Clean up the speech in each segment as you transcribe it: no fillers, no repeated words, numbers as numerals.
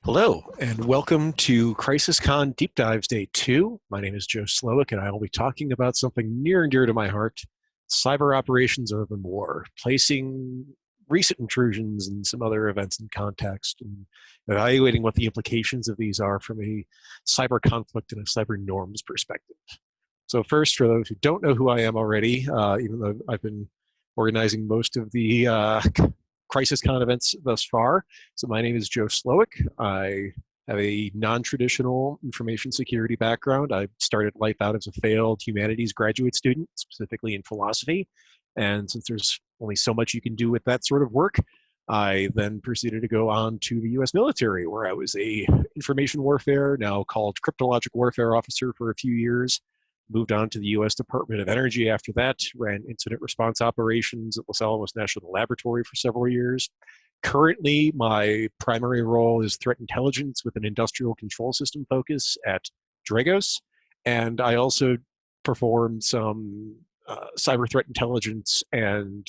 Hello, and welcome to CrisisCon Deep Dives Day 2. My name is Joe Slowik, and I will be talking about something near and dear to my heart, cyber operations urban war, placing recent intrusions and some other events in context, and evaluating what the implications of these are from a cyber conflict and a cyber norms perspective. So first, for those who don't know who I am already, even though I've been organizing most of the CrisisCon events thus far. So my name is Joe Slowik. I have a non-traditional information security background. I started life out as a failed humanities graduate student, specifically in philosophy. And since there's only so much you can do with that sort of work, I then proceeded to go on to the US military, where I was a information warfare, now called cryptologic warfare officer for a few years. Moved on to the US Department of Energy after that, ran incident response operations at Los Alamos National Laboratory for several years. Currently, my primary role is threat intelligence with an industrial control system focus at Dragos. And I also perform some cyber threat intelligence and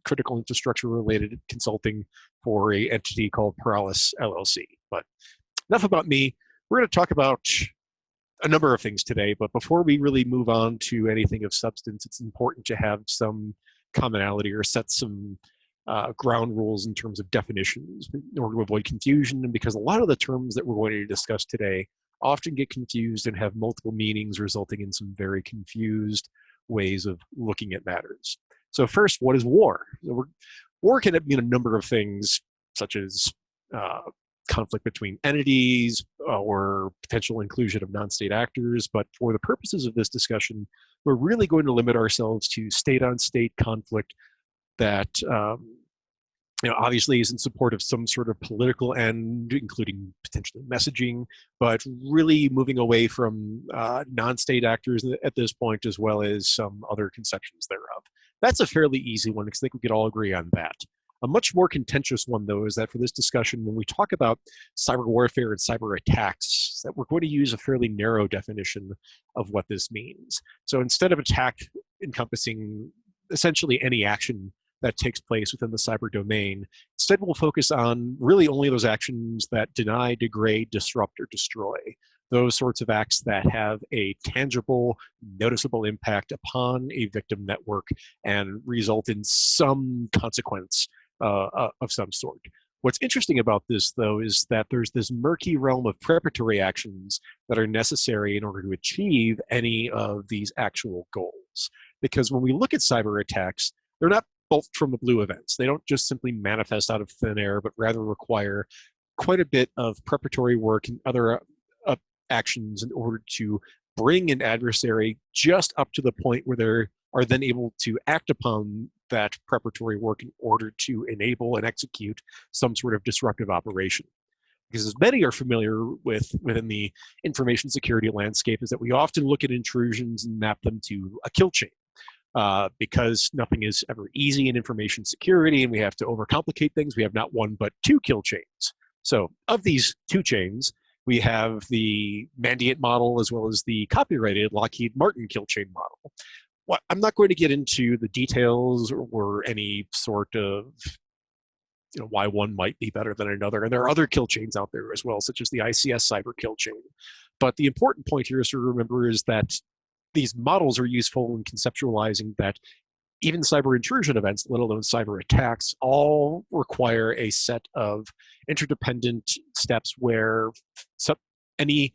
critical infrastructure related consulting for an entity called Paralis LLC. But enough about me. We're going to talk about a number of things today, but before we really move on to anything of substance, it's important to have some commonality or set some ground rules in terms of definitions in order to avoid confusion. And because a lot of the terms that we're going to discuss today often get confused and have multiple meanings, resulting in some very confused ways of looking at matters. So first, what is war? War can mean a number of things, such as conflict between entities or potential inclusion of non-state actors. But for the purposes of this discussion, we're really going to limit ourselves to state-on-state conflict that obviously is in support of some sort of political end, including potentially messaging, but really moving away from non-state actors at this point, as well as some other conceptions thereof. That's a fairly easy one, because I think we could all agree on that. A much more contentious one, though, is that for this discussion, when we talk about cyber warfare and cyber attacks, that we're going to use a fairly narrow definition of what this means. So instead of attack encompassing essentially any action that takes place within the cyber domain, instead we'll focus on really only those actions that deny, degrade, disrupt, or destroy. Those sorts of acts that have a tangible, noticeable impact upon a victim network and result in some consequence of some sort. What's interesting about this, though, is that there's this murky realm of preparatory actions that are necessary in order to achieve any of these actual goals. Because when we look at cyber attacks, they're not both from the blue events. They don't just simply manifest out of thin air, but rather require quite a bit of preparatory work and other actions in order to bring an adversary just up to the point where they are then able to act upon that preparatory work in order to enable and execute some sort of disruptive operation. Because as many are familiar with within the information security landscape, is that we often look at intrusions and map them to a kill chain. Because nothing is ever easy in information security, and we have to overcomplicate things, we have not one but two kill chains. So of these two chains, we have the Mandiant model as well as the copyrighted Lockheed Martin kill chain model. Well, I'm not going to get into the details or any sort of why one might be better than another. And there are other kill chains out there as well, such as the ICS cyber kill chain. But the important point here is to remember is that these models are useful in conceptualizing that even cyber intrusion events, let alone cyber attacks, all require a set of interdependent steps where any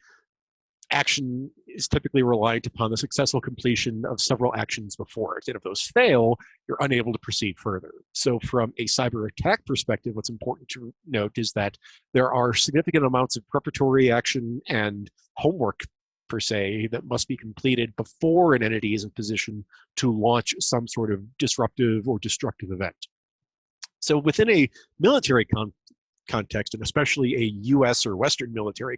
action is typically reliant upon the successful completion of several actions before it. And if those fail, you're unable to proceed further. So from a cyber attack perspective, what's important to note is that there are significant amounts of preparatory action and homework per se that must be completed before an entity is in position to launch some sort of disruptive or destructive event. So within a military context, and especially a US or Western military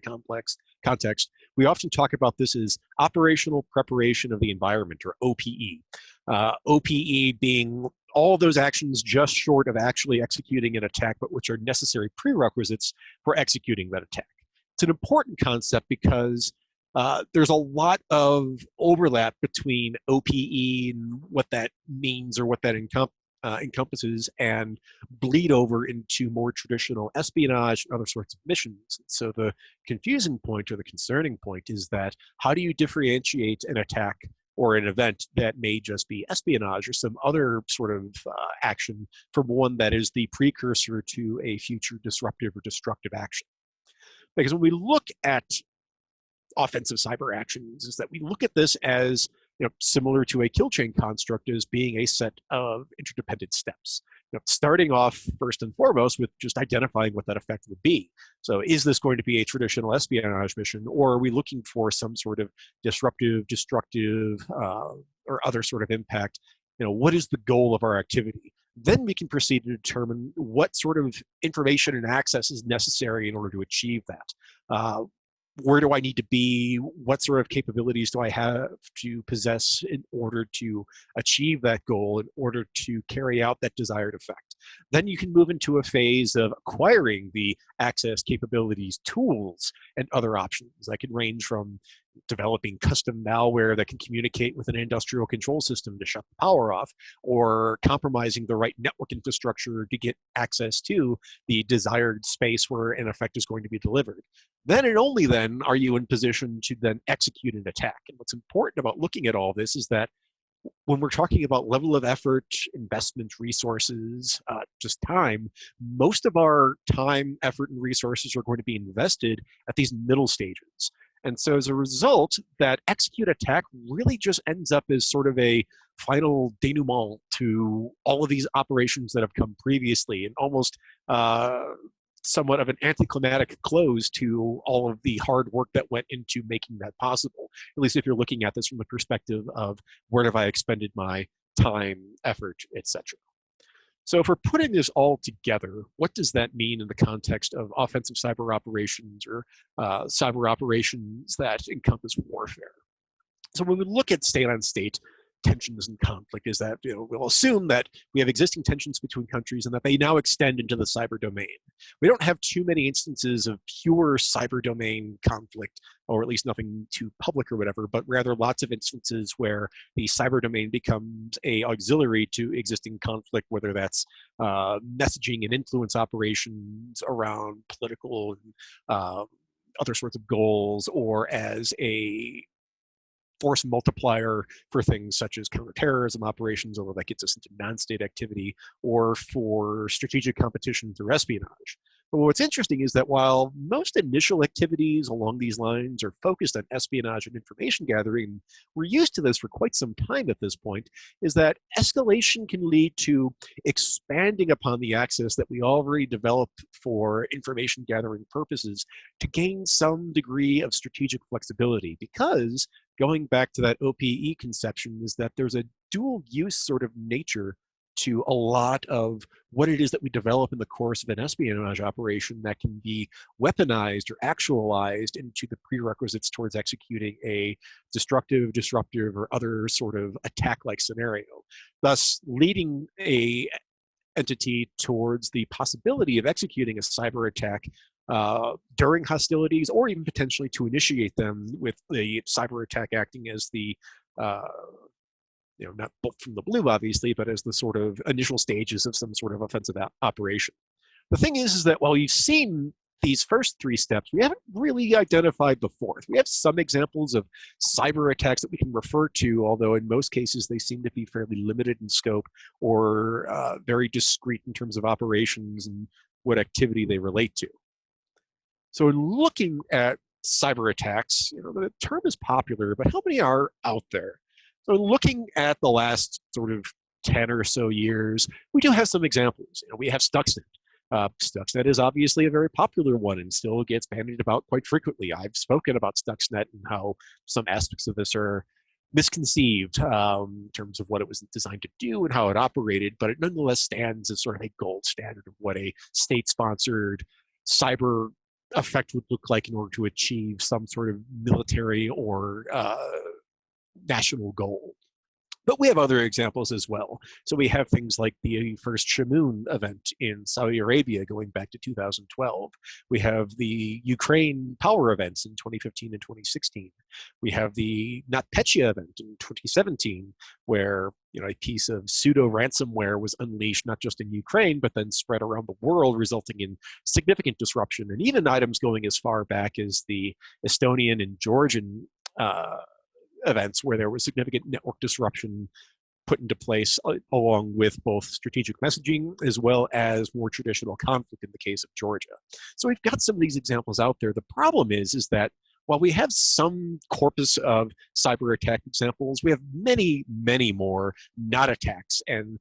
context, we often talk about this as operational preparation of the environment, or OPE. OPE being all those actions just short of actually executing an attack, but which are necessary prerequisites for executing that attack. It's an important concept because there's a lot of overlap between OPE and what that means or what that encompasses and bleed over into more traditional espionage and other sorts of missions. So the confusing point or the concerning point is that how do you differentiate an attack or an event that may just be espionage or some other sort of action from one that is the precursor to a future disruptive or destructive action? Because when we look at offensive cyber actions, is that we look at this as similar to a kill chain construct as being a set of interdependent steps. Starting off first and foremost with just identifying what that effect would be. So is this going to be a traditional espionage mission, or are we looking for some sort of disruptive, destructive, or other sort of impact? What is the goal of our activity? Then we can proceed to determine what sort of information and access is necessary in order to achieve that. Where do I need to be? What sort of capabilities do I have to possess in order to achieve that goal, in order to carry out that desired effect? Then you can move into a phase of acquiring the access, capabilities, tools, and other options. That can range from developing custom malware that can communicate with an industrial control system to shut the power off, or compromising the right network infrastructure to get access to the desired space where an effect is going to be delivered. Then and only then are you in position to then execute an attack. And what's important about looking at all this is that when we're talking about level of effort, investment, resources, just time, most of our time, effort, and resources are going to be invested at these middle stages. And so as a result, that execute attack really just ends up as sort of a final denouement to all of these operations that have come previously, and almost somewhat of an anticlimactic close to all of the hard work that went into making that possible, at least if you're looking at this from the perspective of where have I expended my time, effort, etc. So if we're putting this all together, what does that mean in the context of offensive cyber operations or cyber operations that encompass warfare? So when we look at state-on-state tensions and conflict, is that we'll assume that we have existing tensions between countries and that they now extend into the cyber domain. We don't have too many instances of pure cyber domain conflict, or at least nothing too public or whatever, but rather lots of instances where the cyber domain becomes a auxiliary to existing conflict, whether that's messaging and influence operations around political and other sorts of goals, or as a force multiplier for things such as counterterrorism operations, although that gets us into non-state activity, or for strategic competition through espionage. But what's interesting is that while most initial activities along these lines are focused on espionage and information gathering, we're used to this for quite some time at this point, is that escalation can lead to expanding upon the access that we already developed for information gathering purposes to gain some degree of strategic flexibility, because going back to that OPE conception is that there's a dual use sort of nature to a lot of what it is that we develop in the course of an espionage operation that can be weaponized or actualized into the prerequisites towards executing a destructive, disruptive, or other sort of attack-like scenario, thus leading a entity towards the possibility of executing a cyber attack during hostilities, or even potentially to initiate them, with the cyber attack acting as the not bolt from the blue, obviously, but as the sort of initial stages of some sort of offensive operation. The thing is that while you've seen these first three steps, we haven't really identified the fourth. We have some examples of cyber attacks that we can refer to, although in most cases they seem to be fairly limited in scope, or very discrete in terms of operations and what activity they relate to. So in looking at cyber attacks, the term is popular, but how many are out there? So looking at the last sort of 10 or so years, we do have some examples. We have Stuxnet. Stuxnet is obviously a very popular one and still gets bandied about quite frequently. I've spoken about Stuxnet and how some aspects of this are misconceived in terms of what it was designed to do and how it operated, but it nonetheless stands as sort of a gold standard of what a state-sponsored cyber effect would look like in order to achieve some sort of military or national goal. But we have other examples as well. So we have things like the first Shamoon event in Saudi Arabia going back to 2012. We have the Ukraine power events in 2015 and 2016. We have the NotPetya event in 2017, where a piece of pseudo ransomware was unleashed not just in Ukraine, but then spread around the world, resulting in significant disruption, and even items going as far back as the Estonian and Georgian events where there was significant network disruption put into place along with both strategic messaging as well as more traditional conflict in the case of Georgia. So we've got some of these examples out there. The problem is that while we have some corpus of cyber attack examples, we have many, many more not attacks and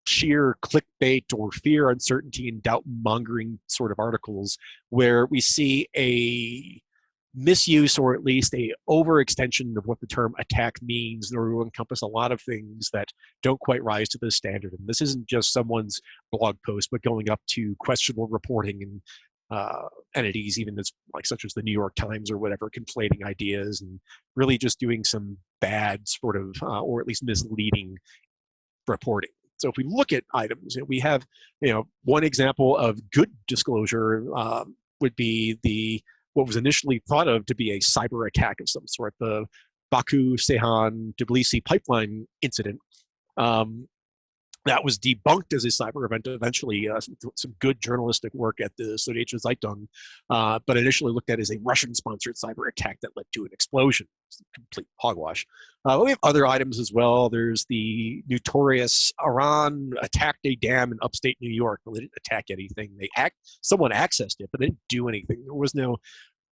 sheer clickbait or fear, uncertainty, and doubt mongering sort of articles where we see a misuse or at least a overextension of what the term attack means in order to encompass a lot of things that don't quite rise to this standard. And this isn't just someone's blog post, but going up to questionable reporting and entities, even such as the New York Times or whatever, conflating ideas and really just doing some bad sort of, or at least misleading reporting. So if we look at items, we have, one example of good disclosure would be what was initially thought of to be a cyber attack of some sort, the Baku-Ceyhan-Tbilisi pipeline incident. That was debunked as a cyber event eventually, some good journalistic work at the Süddeutsche Zeitung, but initially looked at as a Russian-sponsored cyber attack that led to an explosion. It's complete hogwash. We have other items as well. There's the notorious Iran attacked a dam in upstate New York. Well, they didn't attack anything. Someone accessed it, but they didn't do anything. There was no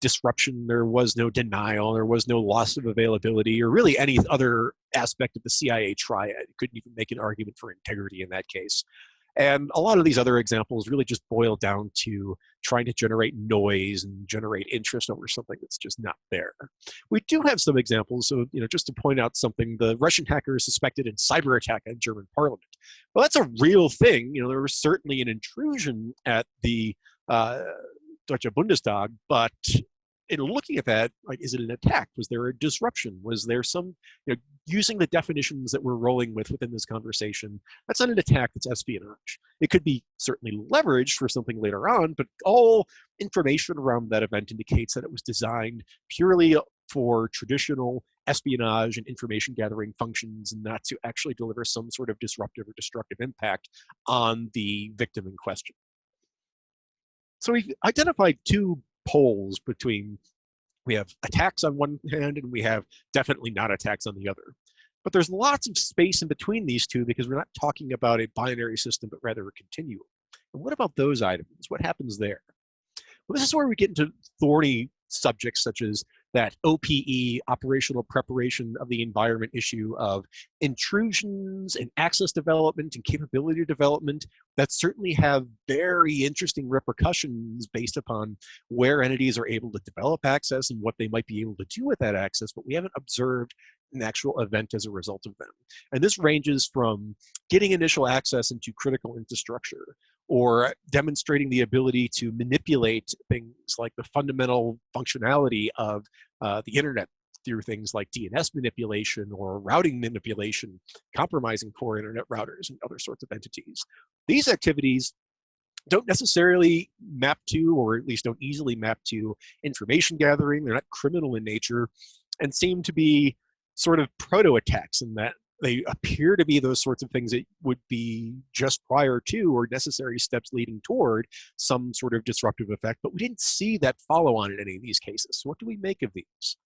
disruption, there was no denial, there was no loss of availability, or really any other aspect of the CIA triad. You couldn't even make an argument for integrity in that case. And a lot of these other examples really just boil down to trying to generate noise and generate interest over something that's just not there. We do have some examples. So, just to point out something, the Russian hacker is suspected in cyber attack on German parliament. Well, that's a real thing. There was certainly an intrusion at the Deutsche Bundestag, but in looking at that, is it an attack? Was there a disruption? Was there some, using the definitions that we're rolling with within this conversation, that's not an attack, that's espionage. It could be certainly leveraged for something later on, but all information around that event indicates that it was designed purely for traditional espionage and information gathering functions, and not to actually deliver some sort of disruptive or destructive impact on the victim in question. So we've identified two poles between, we have attacks on one hand and we have definitely not attacks on the other. But there's lots of space in between these two because we're not talking about a binary system, but rather a continuum. And what about those items? What happens there? Well, this is where we get into thorny subjects such as that OPE, operational preparation of the environment issue of intrusions and access development and capability development that certainly have very interesting repercussions based upon where entities are able to develop access and what they might be able to do with that access, but we haven't observed an actual event as a result of them. And this ranges from getting initial access into critical infrastructure, or demonstrating the ability to manipulate things like the fundamental functionality of the internet through things like DNS manipulation or routing manipulation, compromising core internet routers and other sorts of entities. These activities don't necessarily map to, or at least don't easily map to, information gathering. They're not criminal in nature and seem to be sort of proto-attacks in that they appear to be those sorts of things that would be just prior to or necessary steps leading toward some sort of disruptive effect, but we didn't see that follow on in any of these cases. So what do we make of these?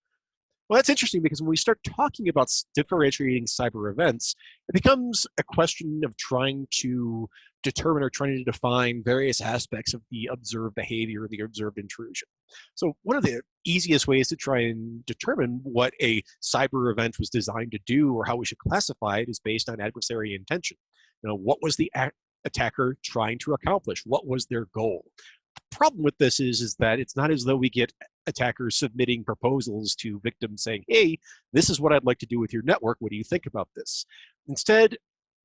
Well, that's interesting because when we start talking about differentiating cyber events, it becomes a question of trying to determine or trying to define various aspects of the observed behavior, the observed intrusion. So one of the easiest ways to try and determine what a cyber event was designed to do or how we should classify it is based on adversary intention. What was the attacker trying to accomplish? What was their goal? The problem with this is that it's not as though we get attackers submitting proposals to victims saying, hey, this is what I'd like to do with your network. What do you think about this? Instead,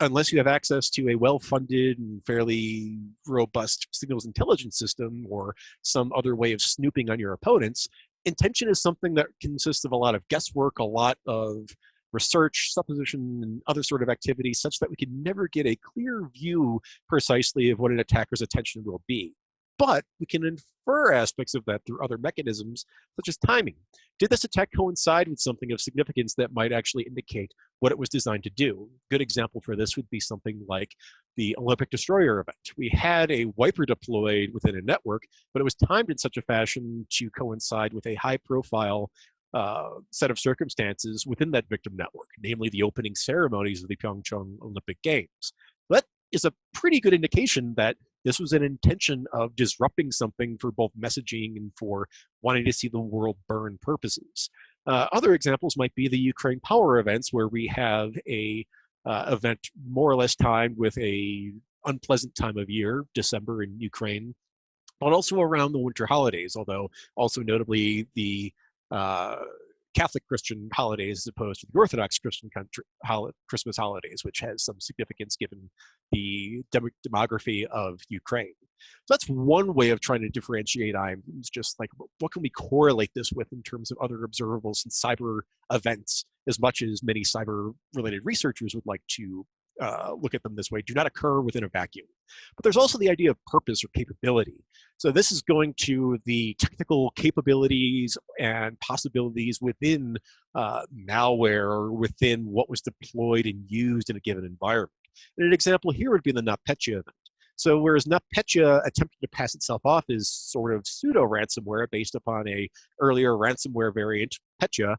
unless you have access to a well-funded and fairly robust signals intelligence system or some other way of snooping on your opponents, intention is something that consists of a lot of guesswork, a lot of research, supposition, and other sort of activities such that we can never get a clear view precisely of what an attacker's intention will be. But we can infer aspects of that through other mechanisms, such as timing. Did this attack coincide with something of significance that might actually indicate what it was designed to do? A good example for this would be something like the Olympic Destroyer event. We had a wiper deployed within a network, but it was timed in such a fashion to coincide with a high-profile set of circumstances within that victim network, namely the opening ceremonies of the Pyeongchang Olympic Games. That is a pretty good indication that this was an intention of disrupting something for both messaging and for wanting to see the world burn purposes. Other examples might be the Ukraine power events, where we have a event more or less timed with a unpleasant time of year, December in Ukraine, but also around the winter holidays, although also notably the Catholic Christian holidays as opposed to the Orthodox Christian Christmas holidays, which has some significance given the demography of Ukraine. So that's one way of trying to differentiate items, just like what can we correlate this with in terms of other observables and cyber events, as much as many cyber-related researchers would like to look at them this way, do not occur within a vacuum. But there's also the idea of purpose or capability. So this is going to the technical capabilities and possibilities within malware or within what was deployed and used in a given environment. And an example here would be the NotPetya event. So whereas NotPetya attempted to pass itself off as sort of pseudo-ransomware based upon a earlier ransomware variant, Petya,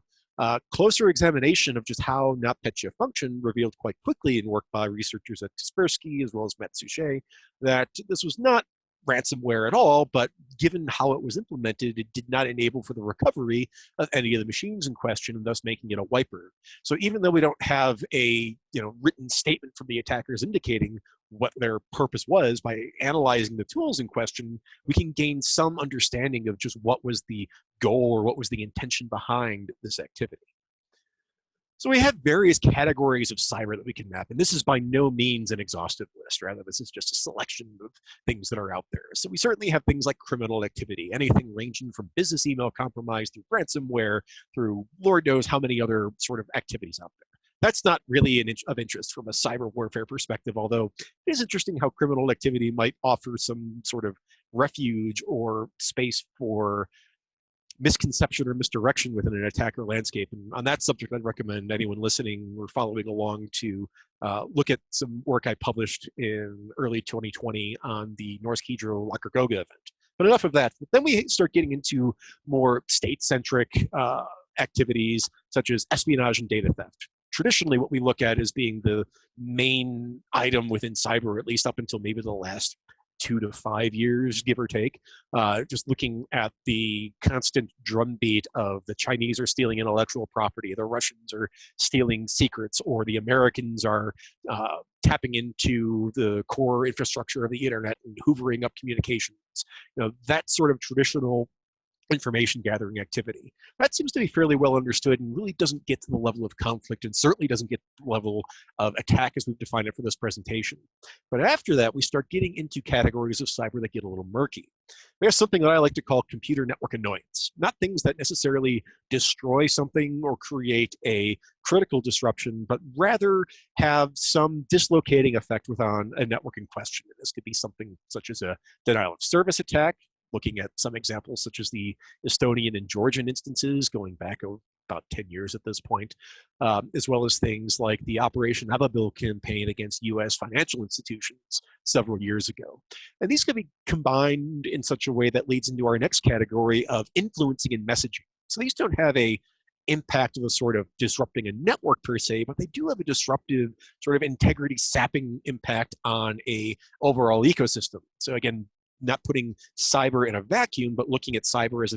closer examination of just how NotPetya functioned revealed quite quickly in work by researchers at Kaspersky as well as Matsushita that this was not ransomware at all, but given how it was implemented, it did not enable for the recovery of any of the machines in question, and thus making it a wiper. So even though we don't have a written statement from the attackers indicating what their purpose was, by analyzing the tools in question, we can gain some understanding of just what was the goal or what was the intention behind this activity. So we have various categories of cyber that we can map, and this is by no means an exhaustive list. Rather, this is just a selection of things that are out there. So we certainly have things like criminal activity, anything ranging from business email compromise through ransomware, through Lord knows how many other sort of activities out there. That's not really of interest from a cyber warfare perspective, although it is interesting how criminal activity might offer some sort of refuge or space for misconception or misdirection within an attacker landscape. And on that subject, I'd recommend anyone listening or following along to look at some work I published in early 2020 on the Norsk Hydro Lakergoga event. But enough of that. But then we start getting into more state-centric activities, such as espionage and data theft. Traditionally, what we look at as being the main item within cyber, at least up until maybe the last 2 to 5 years, give or take, just looking at the constant drumbeat of the Chinese are stealing intellectual property, the Russians are stealing secrets, or the Americans are tapping into the core infrastructure of the internet and hoovering up communications. That sort of traditional information gathering activity. That seems to be fairly well understood and really doesn't get to the level of conflict, and certainly doesn't get to the level of attack as we've defined it for this presentation. But after that, we start getting into categories of cyber that get a little murky. There's something that I like to call computer network annoyance. Not things that necessarily destroy something or create a critical disruption, but rather have some dislocating effect within a network in question. This could be something such as a denial of service attack, looking at some examples such as the Estonian and Georgian instances going back about 10 years at this point, as well as things like the Operation Ababil campaign against US financial institutions several years ago. And these can be combined in such a way that leads into our next category of influencing and messaging. So these don't have a impact of a sort of disrupting a network per se, but they do have a disruptive sort of integrity sapping impact on a overall ecosystem. So again, not putting cyber in a vacuum, but looking at cyber as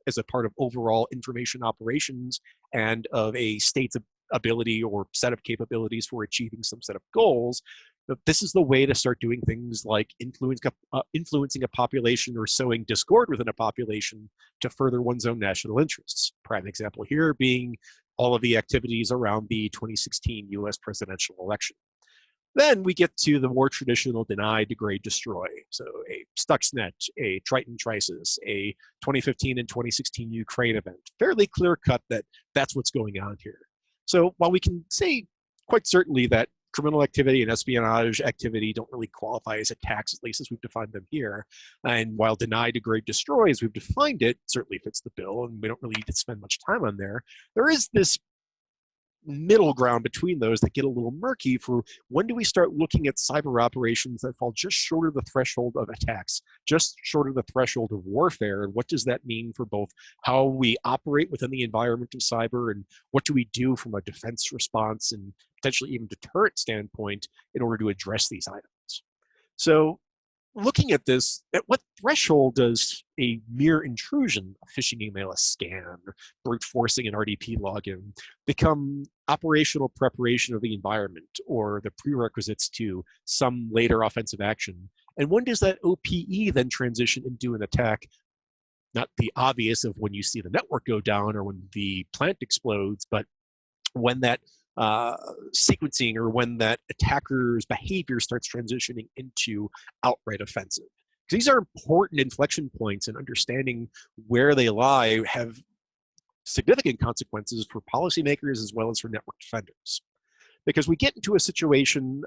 as a part of overall information operations and of a state's ability or set of capabilities for achieving some set of goals. But this is the way to start doing things like influencing a population or sowing discord within a population to further one's own national interests. Prime example here being all of the activities around the 2016 US presidential election. Then we get to the more traditional deny, degrade, destroy. So a Stuxnet, a Triton Trisis, a 2015 and 2016 Ukraine event. Fairly clear cut that that's what's going on here. So while we can say quite certainly that criminal activity and espionage activity don't really qualify as attacks, at least as we've defined them here, and while deny, degrade, destroy, as we've defined it, certainly fits the bill, and we don't really need to spend much time on there, there is this middle ground between those that get a little murky for when do we start looking at cyber operations that fall just short of the threshold of attacks, just short of the threshold of warfare, and what does that mean for both how we operate within the environment of cyber and what do we do from a defense response and potentially even deterrent standpoint in order to address these items. So looking at this, at what threshold does a mere intrusion, a phishing email, a scan, brute forcing an RDP login, become operational preparation of the environment or the prerequisites to some later offensive action? And when does that OPE then transition into an attack? Not the obvious of when you see the network go down or when the plant explodes, but when that sequencing or when that attacker's behavior starts transitioning into outright offensive. Because these are important inflection points, and understanding where they lie have significant consequences for policymakers as well as for network defenders. Because we get into a situation,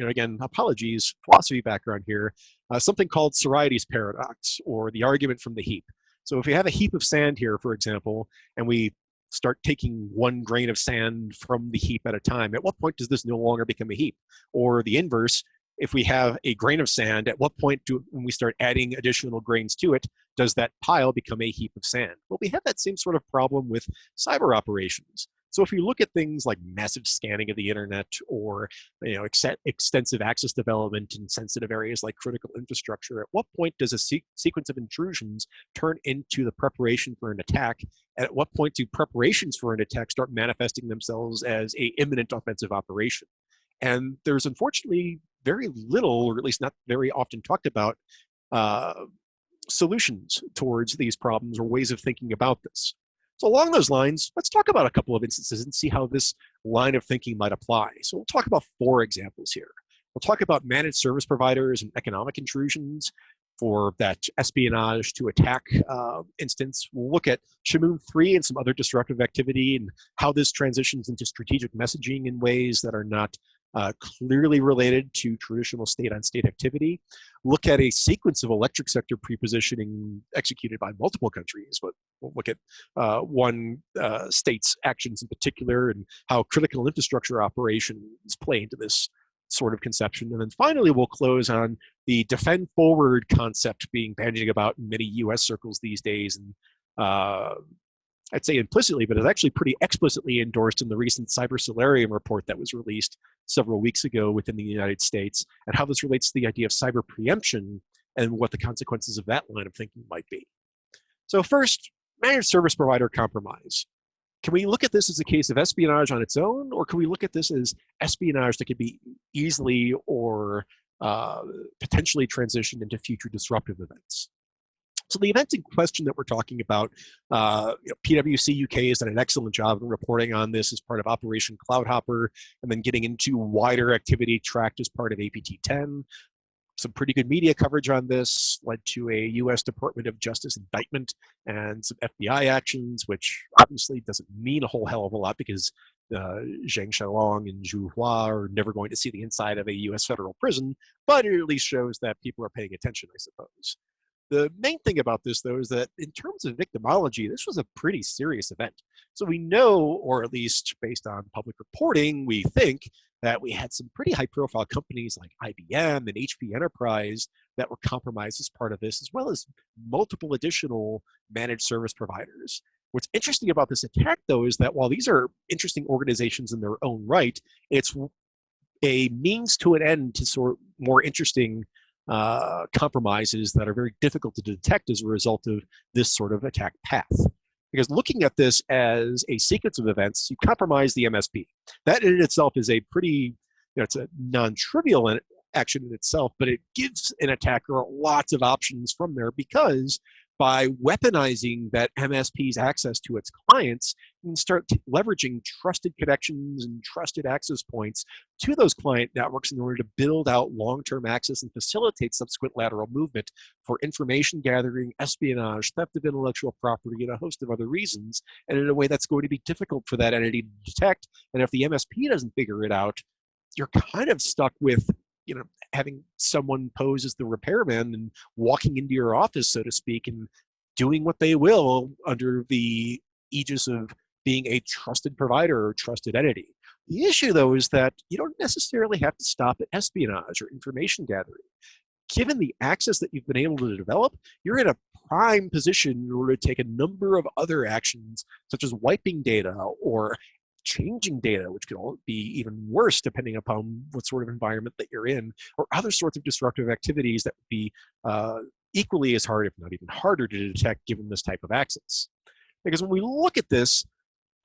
again, apologies, philosophy background here, something called Sorites paradox, or the argument from the heap. So if we have a heap of sand here, for example, and we start taking one grain of sand from the heap at a time, at what point does this no longer become a heap? Or the inverse, if we have a grain of sand, at what point when we start adding additional grains to it, does that pile become a heap of sand? Well, we have that same sort of problem with cyber operations. So if you look at things like massive scanning of the internet or extensive access development in sensitive areas like critical infrastructure, at what point does a sequence of intrusions turn into the preparation for an attack? And at what point do preparations for an attack start manifesting themselves as an imminent offensive operation? And there's unfortunately very little, or at least not very often talked about, solutions towards these problems or ways of thinking about this. So along those lines, let's talk about a couple of instances and see how this line of thinking might apply. So we'll talk about 4 examples here. We'll talk about managed service providers and economic intrusions for that espionage to attack instance. We'll look at Shamoon 3 and some other disruptive activity and how this transitions into strategic messaging in ways that are not clearly related to traditional state-on-state activity. Look at a sequence of electric sector prepositioning executed by multiple countries, but we'll look at one state's actions in particular and how critical infrastructure operations play into this sort of conception. And then finally, we'll close on the defend forward concept being bandied about in many US circles these days. And I'd say implicitly, but it's actually pretty explicitly endorsed in the recent Cyber Solarium report that was released several weeks ago within the United States, and how this relates to the idea of cyber preemption and what the consequences of that line of thinking might be. So first, managed service provider compromise. Can we look at this as a case of espionage on its own, or can we look at this as espionage that could be easily or potentially transitioned into future disruptive events? So the event in question that we're talking about, PwC UK has done an excellent job in reporting on this as part of Operation Cloudhopper, and then getting into wider activity tracked as part of APT10. Some pretty good media coverage on this led to a US Department of Justice indictment and some FBI actions, which obviously doesn't mean a whole hell of a lot because Zheng Shalong and Zhu Hua are never going to see the inside of a US federal prison, but it at least shows that people are paying attention, I suppose. The main thing about this, though, is that in terms of victimology, this was a pretty serious event. So we know, or at least based on public reporting, we think that we had some pretty high-profile companies like IBM and HP Enterprise that were compromised as part of this, as well as multiple additional managed service providers. What's interesting about this attack, though, is that while these are interesting organizations in their own right, it's a means to an end to sort of more interesting compromises that are very difficult to detect as a result of this sort of attack path. Because looking at this as a sequence of events, you compromise the MSP. That in itself is a pretty, it's a non-trivial action in itself, but it gives an attacker lots of options from there because by weaponizing that MSP's access to its clients and start leveraging trusted connections and trusted access points to those client networks in order to build out long-term access and facilitate subsequent lateral movement for information gathering, espionage, theft of intellectual property, and a host of other reasons, and in a way that's going to be difficult for that entity to detect. And if the MSP doesn't figure it out, you're kind of stuck with, having someone pose as the repairman and walking into your office, so to speak, and doing what they will under the aegis of being a trusted provider or trusted entity. The issue, though, is that you don't necessarily have to stop at espionage or information gathering. Given the access that you've been able to develop, you're in a prime position in order to take a number of other actions, such as wiping data or changing data, which could all be even worse depending upon what sort of environment that you're in, or other sorts of disruptive activities that would be equally as hard, if not even harder, to detect given this type of access. Because when we look at this,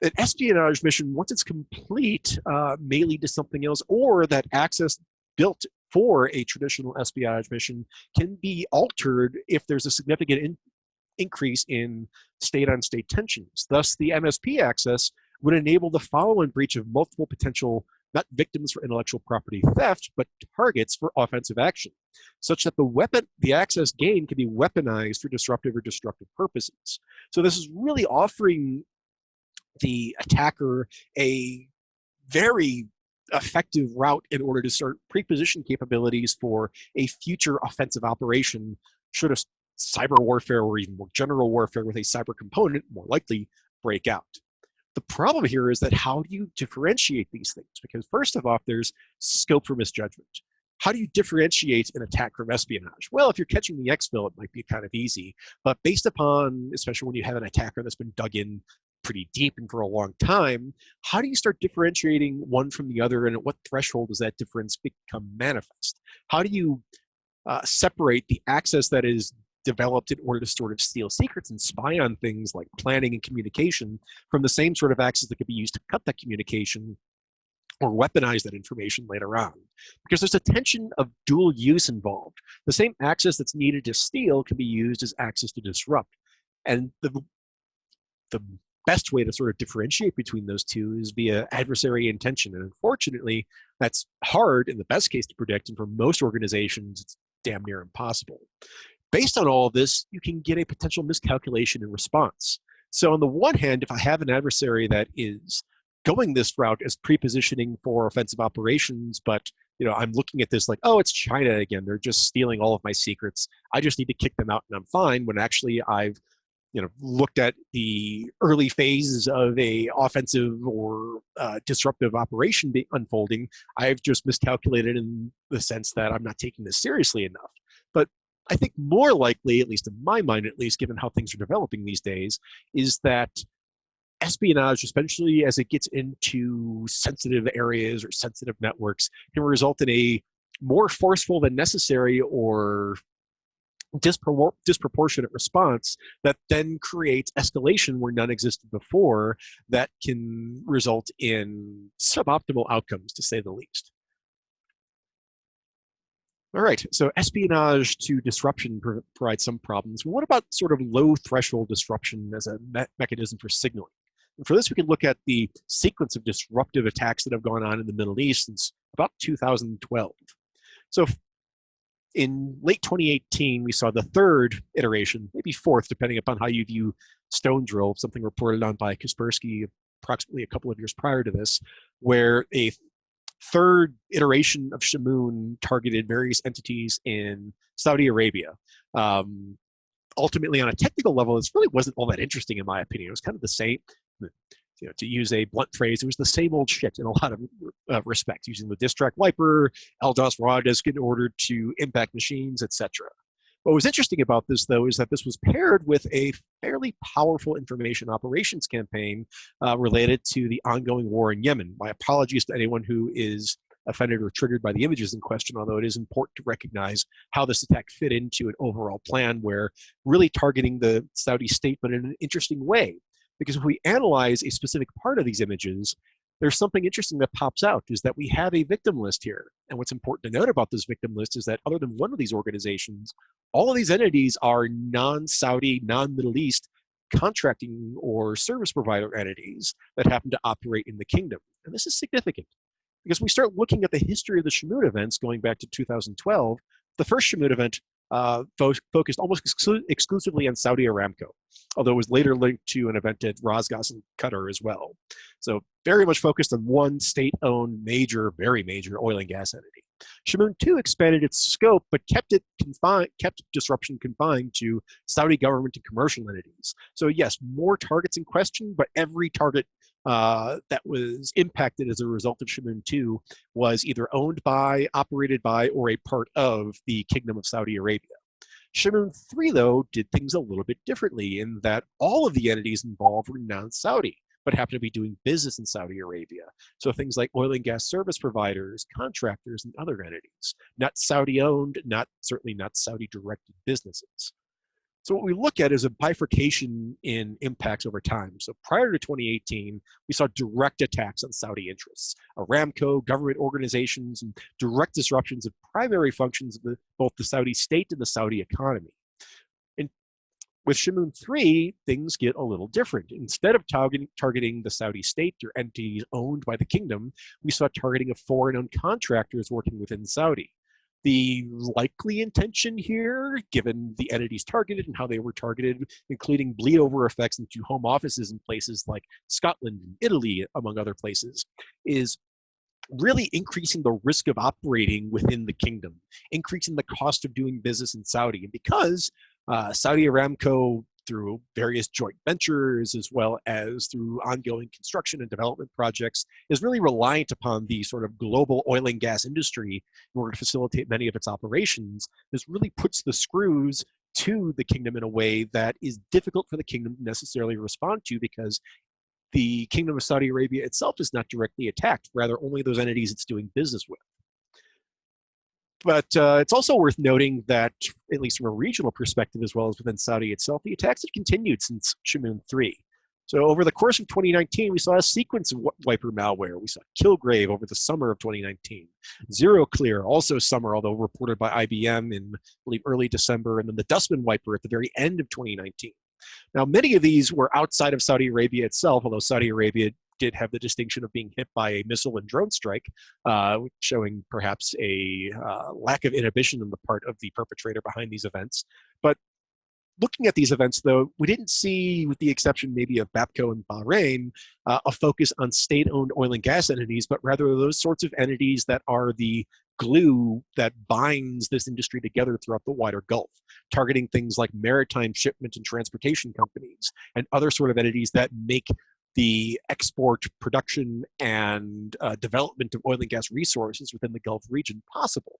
an espionage mission, once it's complete, may lead to something else, or that access built for a traditional espionage mission can be altered if there's a significant increase in state-on-state tensions. Thus, the MSP access would enable the follow-on breach of multiple potential, not victims for intellectual property theft, but targets for offensive action, such that the access gained can be weaponized for disruptive or destructive purposes. So this is really offering the attacker a very effective route in order to start pre-position capabilities for a future offensive operation should a cyber warfare or even more general warfare with a cyber component more likely break out. The problem here is that how do you differentiate these things? Because first of all, there's scope for misjudgment. How do you differentiate an attack from espionage? Well, if you're catching the exfil, it might be kind of easy. But based upon, especially when you have an attacker that's been dug in pretty deep and for a long time, how do you start differentiating one from the other, and at what threshold does that difference become manifest? How do you separate the access that is developed in order to sort of steal secrets and spy on things like planning and communication from the same sort of access that could be used to cut that communication or weaponize that information later on? Because there's a tension of dual use involved. The same access that's needed to steal can be used as access to disrupt. And the best way to sort of differentiate between those two is via adversary intention. And unfortunately, that's hard in the best case to predict, and for most organizations, it's damn near impossible. Based on all of this, you can get a potential miscalculation in response. So on the one hand, if I have an adversary that is going this route as pre-positioning for offensive operations, but I'm looking at this like, oh, it's China again. They're just stealing all of my secrets. I just need to kick them out and I'm fine, when actually I've looked at the early phases of a offensive or disruptive operation unfolding. I've just miscalculated in the sense that I'm not taking this seriously enough. But I think more likely, at least in my mind, at least given how things are developing these days, is that espionage, especially as it gets into sensitive areas or sensitive networks, can result in a more forceful than necessary or disproportionate response that then creates escalation where none existed before, that can result in suboptimal outcomes, to say the least. All right, so espionage to disruption provides some problems. What about sort of low threshold disruption as a mechanism for signaling? And for this, we can look at the sequence of disruptive attacks that have gone on in the Middle East since about 2012. So in late 2018, we saw the third iteration, maybe fourth, depending upon how you view Stone Drill, something reported on by Kaspersky approximately a couple of years prior to this, where a third iteration of Shamoon targeted various entities in Saudi Arabia. Ultimately, on a technical level, this really wasn't all that interesting, in my opinion. It was kind of the same, to use a blunt phrase, it was the same old shit in a lot of respects, using the disk track wiper, LDOS raw disk in order to impact machines, etc. What was interesting about this, though, is that this was paired with a fairly powerful information operations campaign related to the ongoing war in Yemen. My apologies to anyone who is offended or triggered by the images in question, although it is important to recognize how this attack fit into an overall plan where really targeting the Saudi state, but in an interesting way. Because if we analyze a specific part of these images, there's something interesting that pops out, is that we have a victim list here. And what's important to note about this victim list is that other than one of these organizations, all of these entities are non-Saudi, non-Middle East contracting or service provider entities that happen to operate in the kingdom. And this is significant because we start looking at the history of the Shamoon events going back to 2012. The first Shamoon event focused almost exclusively on Saudi Aramco, although it was later linked to an event at Rosgas in Qatar as well. So very much focused on one state-owned major, very major oil and gas entity. Shamoon 2 expanded its scope, but kept disruption confined to Saudi government and commercial entities. So yes, more targets in question, but every target that was impacted as a result of Shamoon 2 was either owned by, operated by, or a part of the Kingdom of Saudi Arabia. Shamoon 3, though, did things a little bit differently in that all of the entities involved were non-Saudi, but happened to be doing business in Saudi Arabia. So things like oil and gas service providers, contractors, and other entities. Not Saudi-owned, certainly not Saudi-directed businesses. So what we look at is a bifurcation in impacts over time. So prior to 2018, we saw direct attacks on Saudi interests, Aramco, government organizations, and direct disruptions of primary functions of both the Saudi state and the Saudi economy. And with Shamoon 3, things get a little different. Instead of targeting the Saudi state or entities owned by the kingdom, we saw targeting of foreign-owned contractors working within Saudi. The likely intention here, given the entities targeted and how they were targeted, including bleed-over effects into home offices in places like Scotland and Italy, among other places, is really increasing the risk of operating within the kingdom, increasing the cost of doing business in Saudi. And because Saudi Aramco, through various joint ventures, as well as through ongoing construction and development projects, is really reliant upon the sort of global oil and gas industry in order to facilitate many of its operations. This really puts the screws to the kingdom in a way that is difficult for the kingdom to necessarily respond to, because the Kingdom of Saudi Arabia itself is not directly attacked, rather only those entities it's doing business with. But it's also worth noting that, at least from a regional perspective as well as within Saudi itself, the attacks have continued since Shamoon 3. So over the course of 2019, we saw a sequence of wiper malware. We saw Killgrave over the summer of 2019. Zero Clear, also summer, although reported by IBM in, I believe, early December, and then the Dustman wiper at the very end of 2019. Now, many of these were outside of Saudi Arabia itself, although Saudi Arabia did have the distinction of being hit by a missile and drone strike, showing perhaps a lack of inhibition on the part of the perpetrator behind these events. But looking at these events, though, we didn't see, with the exception maybe of Bapco and Bahrain, a focus on state-owned oil and gas entities, but rather those sorts of entities that are the glue that binds this industry together throughout the wider Gulf, targeting things like maritime shipment and transportation companies and other sort of entities that make the export, production, and development of oil and gas resources within the Gulf region possible.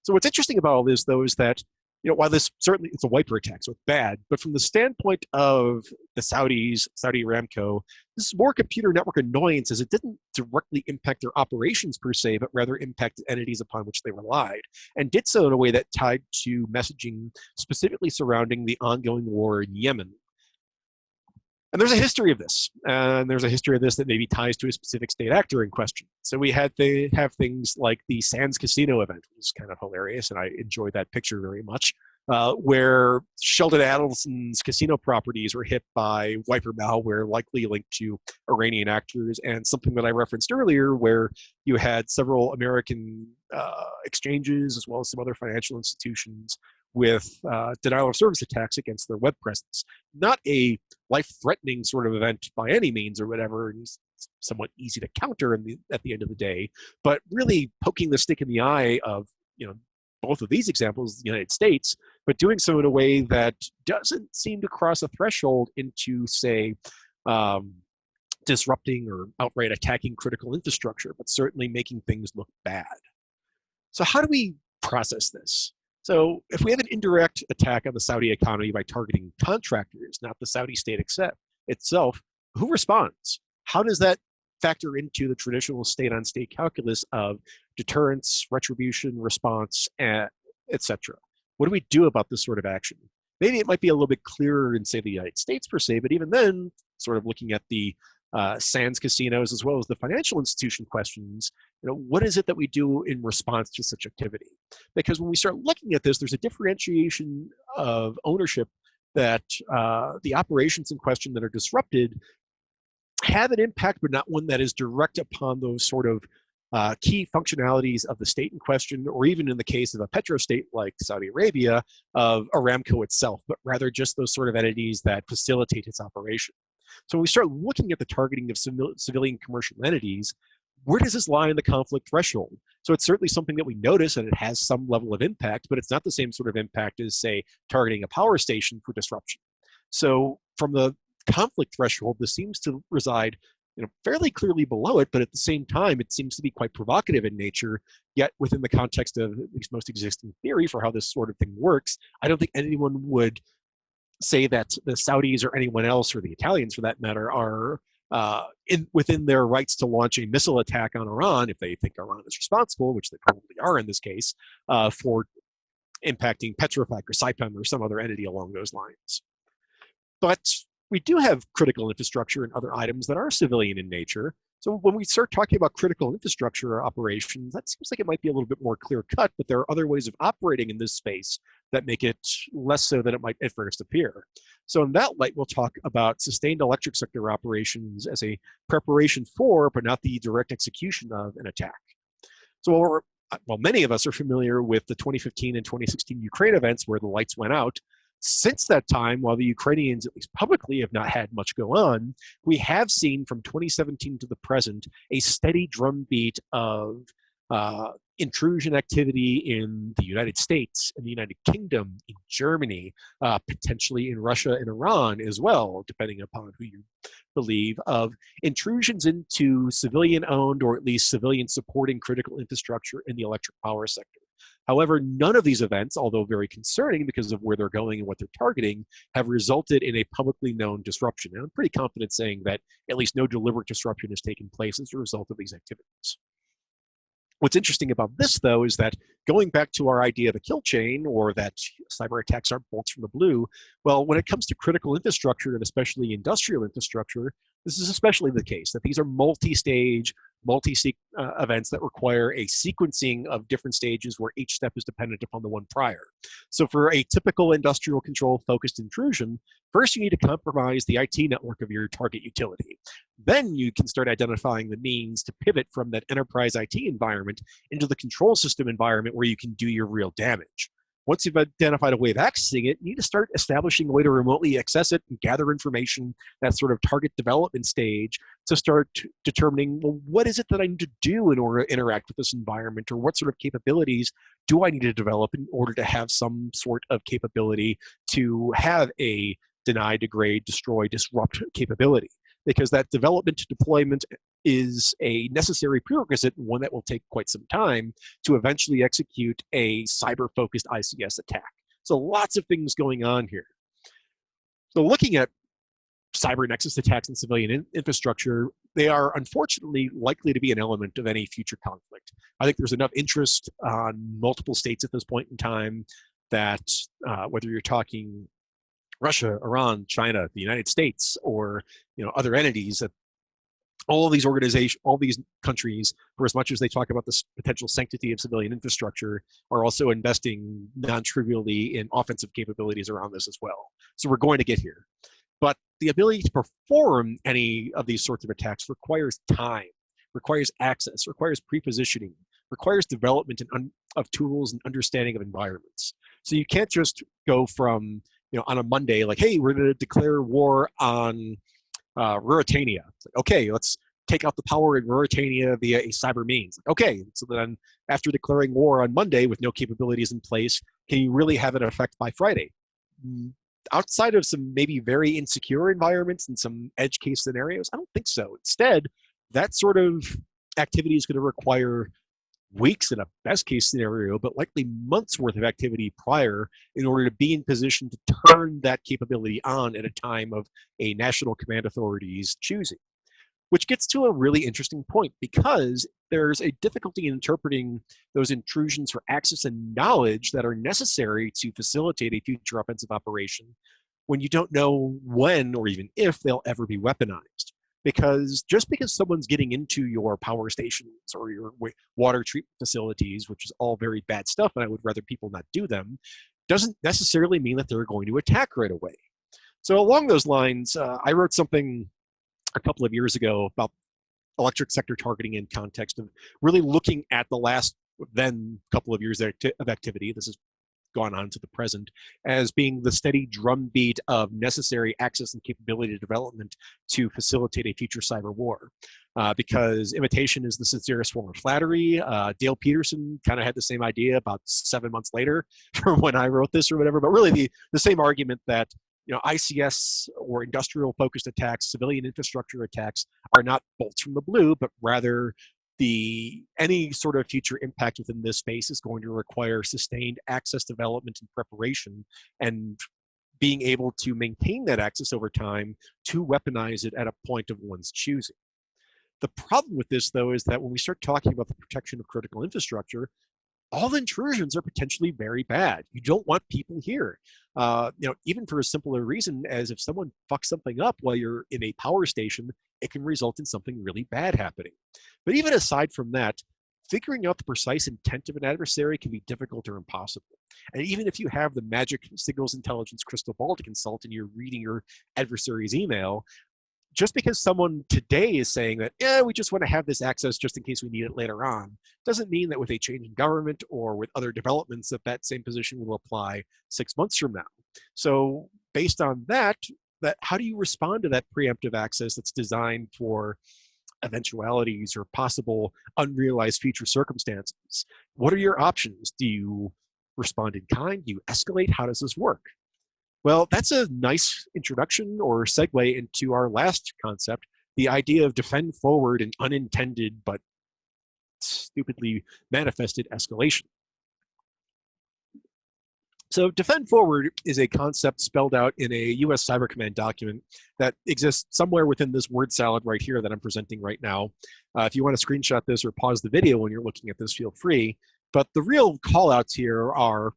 So what's interesting about all this, though, is that, while this certainly, it's a wiper attack, so it's bad, but from the standpoint of the Saudis, Saudi Aramco, this is more computer network annoyance, as it didn't directly impact their operations per se, but rather impacted entities upon which they relied, and did so in a way that tied to messaging specifically surrounding the ongoing war in Yemen. And there's a history of this, and there's a history of this that maybe ties to a specific state actor in question. So we have things like the Sands Casino event, which is kind of hilarious, and I enjoyed that picture very much, where Sheldon Adelson's casino properties were hit by wiper malware, likely linked to Iranian actors, and something that I referenced earlier, where you had several American exchanges, as well as some other financial institutions, with denial of service attacks against their web presence. Not a life-threatening sort of event by any means or whatever, and somewhat easy to counter at the end of the day, but really poking the stick in the eye of, both of these examples, the United States, but doing so in a way that doesn't seem to cross a threshold into, say, disrupting or outright attacking critical infrastructure, but certainly making things look bad. So how do we process this? So if we have an indirect attack on the Saudi economy by targeting contractors, not the Saudi state itself, who responds? How does that factor into the traditional state-on-state calculus of deterrence, retribution, response, etc.? What do we do about this sort of action? Maybe it might be a little bit clearer in, say, the United States per se, but even then, sort of looking at the Sands casinos as well as the financial institution questions, what is it that we do in response to such activity? Because when we start looking at this, there's a differentiation of ownership that the operations in question that are disrupted have an impact, but not one that is direct upon those sort of key functionalities of the state in question, or even in the case of a petrostate like Saudi Arabia, of Aramco itself, but rather just those sort of entities that facilitate its operation. So when we start looking at the targeting of civilian commercial entities, where does this lie in the conflict threshold? So it's certainly something that we notice, and it has some level of impact, but it's not the same sort of impact as, say, targeting a power station for disruption. So from the conflict threshold, this seems to reside fairly clearly below it, but at the same time, it seems to be quite provocative in nature, yet within the context of at least most existing theory for how this sort of thing works, I don't think anyone would say that the Saudis or anyone else, or the Italians for that matter, are within their rights to launch a missile attack on Iran if they think Iran is responsible, which they probably are in this case, for impacting Petrofac or Saipem or some other entity along those lines. But we do have critical infrastructure and other items that are civilian in nature. So when we start talking about critical infrastructure operations, that seems like it might be a little bit more clear cut, but there are other ways of operating in this space that make it less so than it might at first appear. So in that light, we'll talk about sustained electric sector operations as a preparation for, but not the direct execution of, an attack. So many of us are familiar with the 2015 and 2016 Ukraine events where the lights went out. Since that time, while the Ukrainians, at least publicly, have not had much go on, we have seen from 2017 to the present a steady drumbeat of intrusion activity in the United States, in the United Kingdom, in Germany, potentially in Russia and Iran as well, depending upon who you believe, of intrusions into civilian-owned or at least civilian-supporting critical infrastructure in the electric power sector. However, none of these events, although very concerning because of where they're going and what they're targeting, have resulted in a publicly known disruption. And I'm pretty confident saying that at least no deliberate disruption has taken place as a result of these activities. What's interesting about this, though, is that going back to our idea of a kill chain, or that cyber attacks aren't bolts from the blue, well, when it comes to critical infrastructure, and especially industrial infrastructure, this is especially the case, that these are multi-stage, events that require a sequencing of different stages where each step is dependent upon the one prior. So for a typical industrial control-focused intrusion, first you need to compromise the IT network of your target utility. Then you can start identifying the means to pivot from that enterprise IT environment into the control system environment where you can do your real damage. Once you've identified a way of accessing it, you need to start establishing a way to remotely access it and gather information, that sort of target development stage, to start determining, well, what is it that I need to do in order to interact with this environment, or what sort of capabilities do I need to develop in order to have some sort of capability to have a deny, degrade, destroy, disrupt capability. Because that development to deployment is a necessary prerequisite, one that will take quite some time to eventually execute a cyber-focused ICS attack. So lots of things going on here. So looking at cyber nexus attacks and civilian infrastructure, they are unfortunately likely to be an element of any future conflict. I think there's enough interest on multiple states at this point in time that whether you're talking Russia, Iran, China, the United States, or other entities, that all these organizations, all these countries, for as much as they talk about the potential sanctity of civilian infrastructure, are also investing non-trivially in offensive capabilities around this as well. So we're going to get here. But the ability to perform any of these sorts of attacks requires time, requires access, requires pre-positioning, requires development of tools and understanding of environments. So you can't just go from, on a Monday, like, hey, we're going to declare war on Ruritania. Like, okay, let's take out the power in Ruritania via a cyber means. Okay, so then after declaring war on Monday with no capabilities in place, can you really have an effect by Friday? Outside of some maybe very insecure environments and some edge case scenarios, I don't think so. Instead, that sort of activity is going to require weeks in a best case scenario, but likely months worth of activity prior in order to be in position to turn that capability on at a time of a national command authority's choosing. Which gets to a really interesting point, because there's a difficulty in interpreting those intrusions for access and knowledge that are necessary to facilitate a future offensive operation when you don't know when or even if they'll ever be weaponized. Because just because someone's getting into your power stations or your water treatment facilities, which is all very bad stuff, and I would rather people not do them, doesn't necessarily mean that they're going to attack right away. So along those lines, I wrote something a couple of years ago about electric sector targeting in context of really looking at the last then couple of years of activity. This has gone on to the present as being the steady drumbeat of necessary access and capability development to facilitate a future cyber war. Because imitation is the sincerest form of flattery. Dale Peterson kind of had the same idea about 7 months later from when I wrote this or whatever, but really the same argument that ICS or industrial focused attacks, civilian infrastructure attacks are not bolts from the blue, but rather any sort of future impact within this space is going to require sustained access development and preparation, and being able to maintain that access over time to weaponize it at a point of one's choosing. The problem with this, though, is that when we start talking about the protection of critical infrastructure, all intrusions are potentially very bad. You don't want people here. Even for a simpler reason as if someone fucks something up while you're in a power station, it can result in something really bad happening. But even aside from that, figuring out the precise intent of an adversary can be difficult or impossible. And even if you have the magic signals intelligence crystal ball to consult and you're reading your adversary's email, just because someone today is saying that, yeah, we just want to have this access just in case we need it later on, doesn't mean that with a change in government or with other developments that same position will apply 6 months from now. So based on that, how do you respond to that preemptive access that's designed for eventualities or possible unrealized future circumstances? What are your options? Do you respond in kind? Do you escalate? How does this work? Well, that's a nice introduction or segue into our last concept, the idea of defend forward and unintended but stupidly manifested escalation. So defend forward is a concept spelled out in a US Cyber Command document that exists somewhere within this word salad right here that I'm presenting right now. If you want to screenshot this or pause the video when you're looking at this, feel free. But the real callouts here are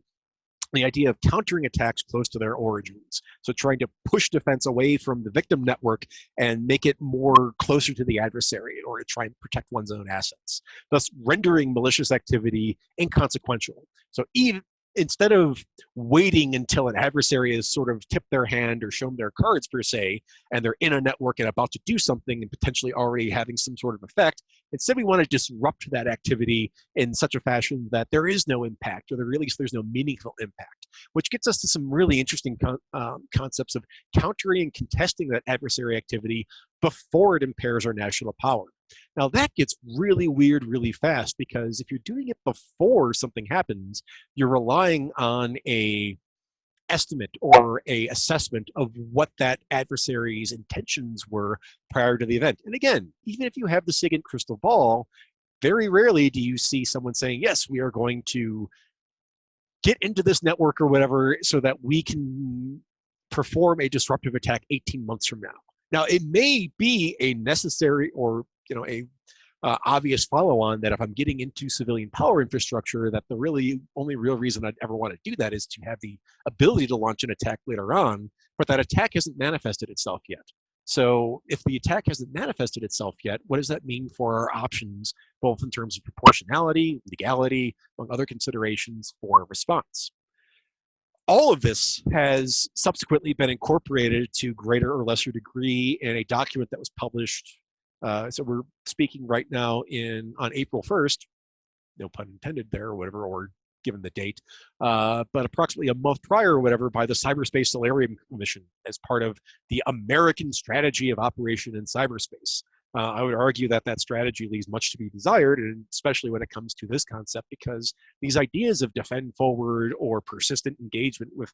the idea of countering attacks close to their origins. So trying to push defense away from the victim network and make it more closer to the adversary in order to try and protect one's own assets, thus rendering malicious activity inconsequential. So even instead of waiting until an adversary has sort of tipped their hand or shown their cards per se, and they're in a network and about to do something and potentially already having some sort of effect, instead we want to disrupt that activity in such a fashion that there is no impact, or at least there's no meaningful impact, which gets us to some really interesting concepts of countering and contesting that adversary activity before it impairs our national power. Now that gets really weird really fast, because if you're doing it before something happens, you're relying on a estimate or a assessment of what that adversary's intentions were prior to the event. And again, even if you have the SIGINT crystal ball, very rarely do you see someone saying, yes, we are going to get into this network or whatever so that we can perform a disruptive attack 18 months from now. Now, it may be a necessary or a obvious follow-on that if I'm getting into civilian power infrastructure, that the only real reason I'd ever want to do that is to have the ability to launch an attack later on, but that attack hasn't manifested itself yet. So if the attack hasn't manifested itself yet, what does that mean for our options, both in terms of proportionality, legality, among other considerations for response? All of this has subsequently been incorporated to greater or lesser degree in a document that was published. So we're speaking right now on April 1st, no pun intended there or whatever, or given the date, but approximately a month prior or whatever, by the Cyberspace Solarium Commission as part of the American Strategy of Operation in Cyberspace. I would argue that that strategy leaves much to be desired, and especially when it comes to this concept, because these ideas of defend forward or persistent engagement with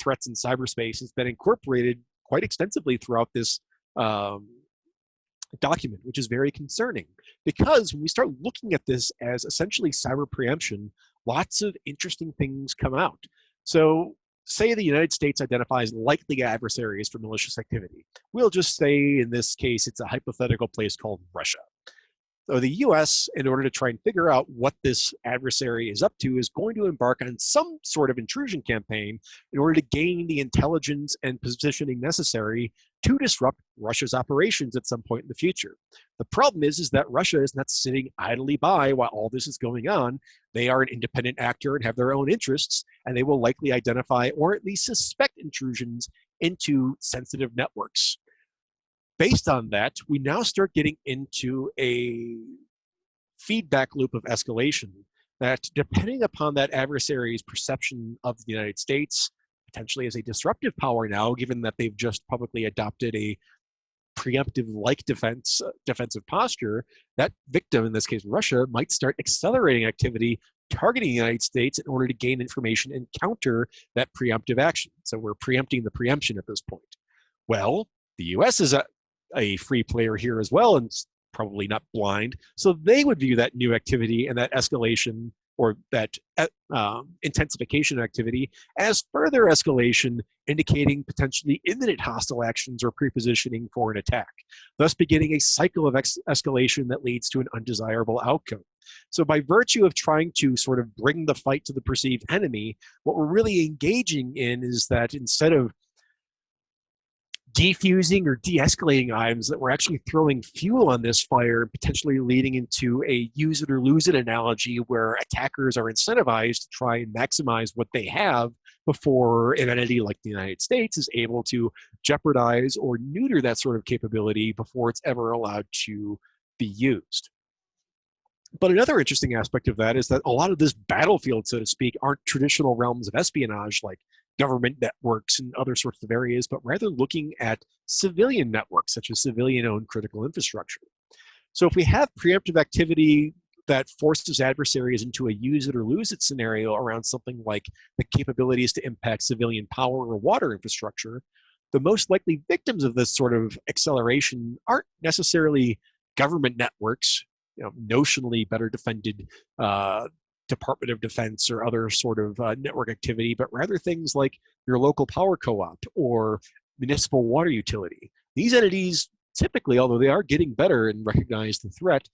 threats in cyberspace has been incorporated quite extensively throughout this document, which is very concerning, because when we start looking at this as essentially cyber preemption, lots of interesting things come out. So say the United States identifies likely adversaries for malicious activity. We'll just say in this case, it's a hypothetical place called Russia. So the US, in order to try and figure out what this adversary is up to, is going to embark on some sort of intrusion campaign in order to gain the intelligence and positioning necessary to disrupt Russia's operations at some point in the future. The problem is that Russia is not sitting idly by while all this is going on. They are an independent actor and have their own interests, and they will likely identify or at least suspect intrusions into sensitive networks. Based on that, we now start getting into a feedback loop of escalation that, depending upon that adversary's perception of the United States, potentially as a disruptive power now, given that they've just publicly adopted a preemptive-like defensive posture, that victim, in this case Russia, might start accelerating activity targeting the United States in order to gain information and counter that preemptive action. So we're preempting the preemption at this point. Well, the US is a free player here as well, and probably not blind. So they would view that new activity and that escalation or that intensification activity as further escalation, indicating potentially imminent hostile actions or prepositioning for an attack, thus beginning a cycle of escalation that leads to an undesirable outcome. So by virtue of trying to sort of bring the fight to the perceived enemy, what we're really engaging in is that instead of defusing or de-escalating items, that we're actually throwing fuel on this fire, potentially leading into a use it or lose it analogy where attackers are incentivized to try and maximize what they have before an entity like the United States is able to jeopardize or neuter that sort of capability before it's ever allowed to be used. But another interesting aspect of that is that a lot of this battlefield, so to speak, aren't traditional realms of espionage like government networks and other sorts of areas, but rather looking at civilian networks, such as civilian-owned critical infrastructure. So if we have preemptive activity that forces adversaries into a use it or lose it scenario around something like the capabilities to impact civilian power or water infrastructure, the most likely victims of this sort of acceleration aren't necessarily government networks, notionally better defended Department of Defense or other sort of network activity, but rather things like your local power co-op or municipal water utility. These entities typically, although they are getting better and recognize the threat,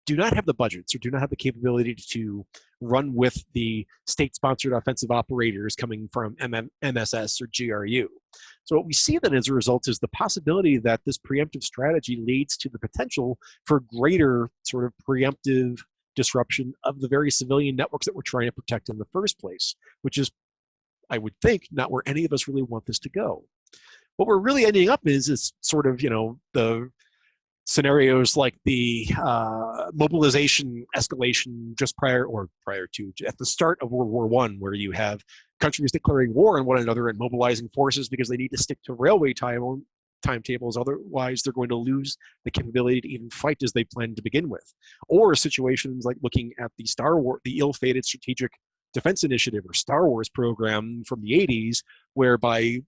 do not have the budgets or do not have the capability to run with the state-sponsored offensive operators coming from MSS or GRU. So what we see then as a result is the possibility that this preemptive strategy leads to the potential for greater sort of preemptive disruption of the very civilian networks that we're trying to protect in the first place, which is, I would think, not where any of us really want this to go. What we're really ending up is sort of, the scenarios like the mobilization escalation just prior to, at the start of World War I, where you have countries declaring war on one another and mobilizing forces because they need to stick to railway timetables, otherwise they're going to lose the capability to even fight as they planned to begin with. Or situations like looking at the ill-fated Strategic Defense Initiative or Star Wars program from the 80s, whereby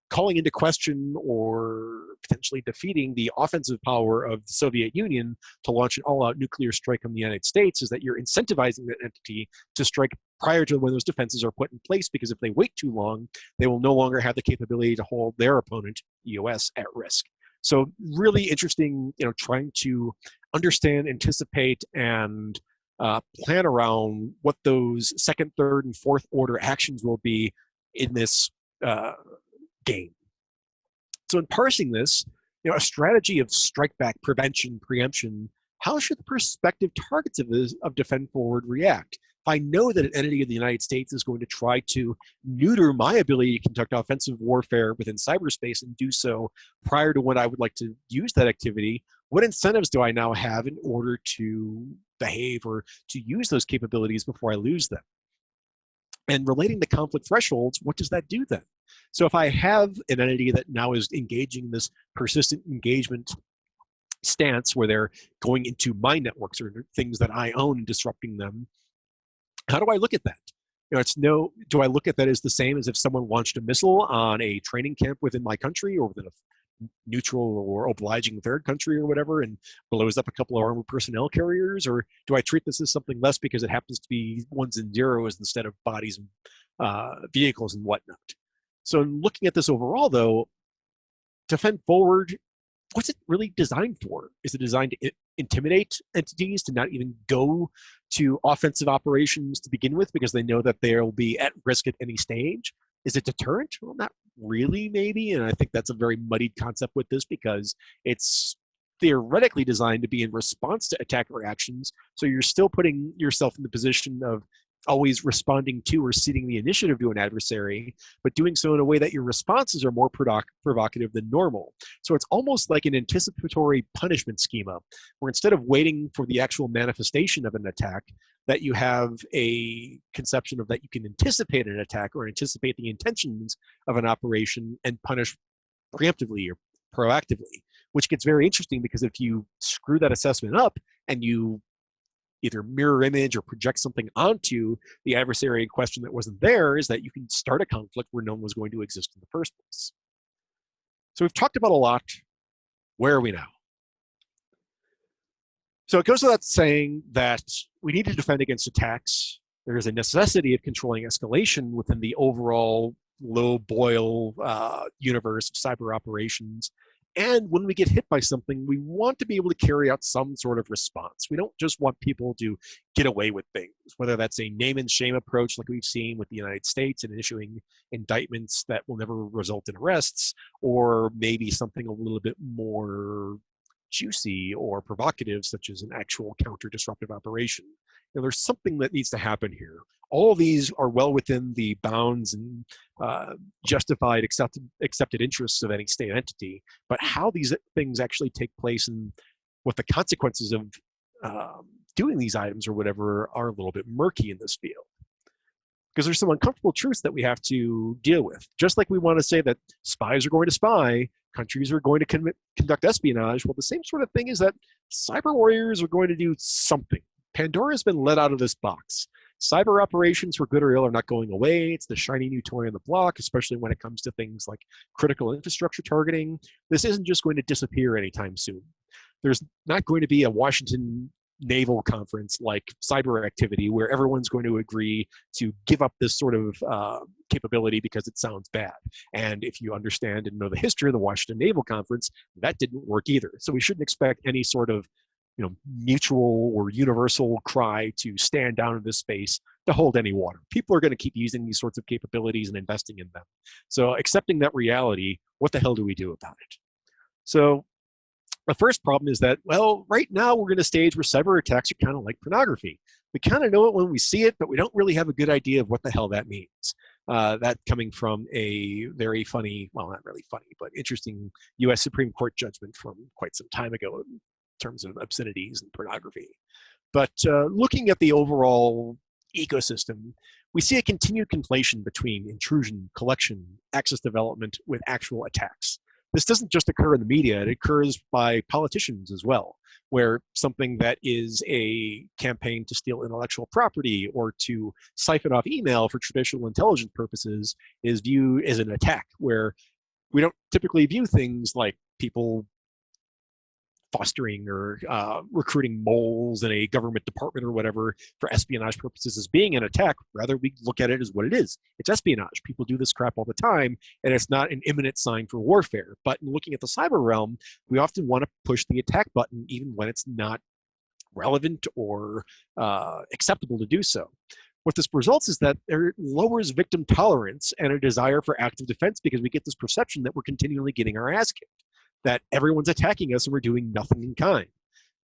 calling into question or potentially defeating the offensive power of the Soviet Union to launch an all-out nuclear strike on the United States is that you're incentivizing that entity to strike prior to when those defenses are put in place, because if they wait too long, they will no longer have the capability to hold their opponent, US, at risk. So really interesting, trying to understand, anticipate, and plan around what those second, third, and fourth order actions will be in this game. So in parsing this, a strategy of strike back, prevention, preemption, how should the prospective targets of Defend Forward react? If I know that an entity of the United States is going to try to neuter my ability to conduct offensive warfare within cyberspace and do so prior to when I would like to use that activity, what incentives do I now have in order to behave or to use those capabilities before I lose them? And relating to conflict thresholds, what does that do then? So if I have an entity that now is engaging this persistent engagement stance where they're going into my networks or things that I own and disrupting them, how do I look at that? Do I look at that as the same as if someone launched a missile on a training camp within my country or within a neutral or obliging third country or whatever and blows up a couple of armored personnel carriers? Or do I treat this as something less because it happens to be ones and zeros instead of bodies and vehicles and whatnot? So looking at this overall, though, Defend Forward, what's it really designed for? Is it designed to intimidate entities to not even go to offensive operations to begin with because they know that they'll be at risk at any stage? Is it deterrent? Well, not really, maybe. And I think that's a very muddied concept with this because it's theoretically designed to be in response to attacker actions. So you're still putting yourself in the position of always responding to or ceding the initiative to an adversary, but doing so in a way that your responses are more provocative than normal. So it's almost like an anticipatory punishment schema, where instead of waiting for the actual manifestation of an attack, that you have a conception of that you can anticipate an attack or anticipate the intentions of an operation and punish preemptively or proactively, which gets very interesting because if you screw that assessment up and you either mirror image or project something onto the adversary in question that wasn't there, is that you can start a conflict where no one was going to exist in the first place. So we've talked about a lot. Where are we now? So it goes without saying that we need to defend against attacks. There is a necessity of controlling escalation within the overall low boil universe of cyber operations. And when we get hit by something, we want to be able to carry out some sort of response. We don't just want people to get away with things, whether that's a name and shame approach like we've seen with the United States and issuing indictments that will never result in arrests, or maybe something a little bit more juicy or provocative, such as an actual counter-disruptive operation. There's something that needs to happen here. All of these are well within the bounds and justified accepted interests of any state entity, but how these things actually take place and what the consequences of doing these items or whatever are a little bit murky in this field. Because there's some uncomfortable truths that we have to deal with. Just like we want to say that spies are going to spy, countries are going to conduct espionage, well, the same sort of thing is that cyber warriors are going to do something. Pandora's been let out of this box. Cyber operations, for good or ill, are not going away. It's the shiny new toy on the block, especially when it comes to things like critical infrastructure targeting. This isn't just going to disappear anytime soon. There's not going to be a Washington naval conference like cyber activity where everyone's going to agree to give up this sort of capability because it sounds bad. And if you understand and know the history of the Washington Naval Conference, that didn't work either. So we shouldn't expect any sort of mutual or universal cry to stand down in this space to hold any water. People are going to keep using these sorts of capabilities and investing in them. So accepting that reality, what the hell do we do about it? So the first problem is that, well, right now we're in a stage where cyber attacks are kind of like pornography. We kind of know it when we see it, but we don't really have a good idea of what the hell that means. That coming from a very funny, well, not really funny, but interesting US Supreme Court judgment from quite some time ago in terms of obscenities and pornography. But looking at the overall ecosystem, we see a continued conflation between intrusion, collection, access development with actual attacks. This doesn't just occur in the media, it occurs by politicians as well, where something that is a campaign to steal intellectual property or to siphon off email for traditional intelligence purposes is viewed as an attack, where we don't typically view things like people fostering or recruiting moles in a government department or whatever for espionage purposes as being an attack. Rather, we look at it as what it is. It's espionage. People do this crap all the time, and it's not an imminent sign for warfare. But in looking at the cyber realm, we often want to push the attack button even when it's not relevant or acceptable to do so. What this results is that it lowers victim tolerance and a desire for active defense because we get this perception that we're continually getting our ass kicked, that everyone's attacking us and we're doing nothing in kind.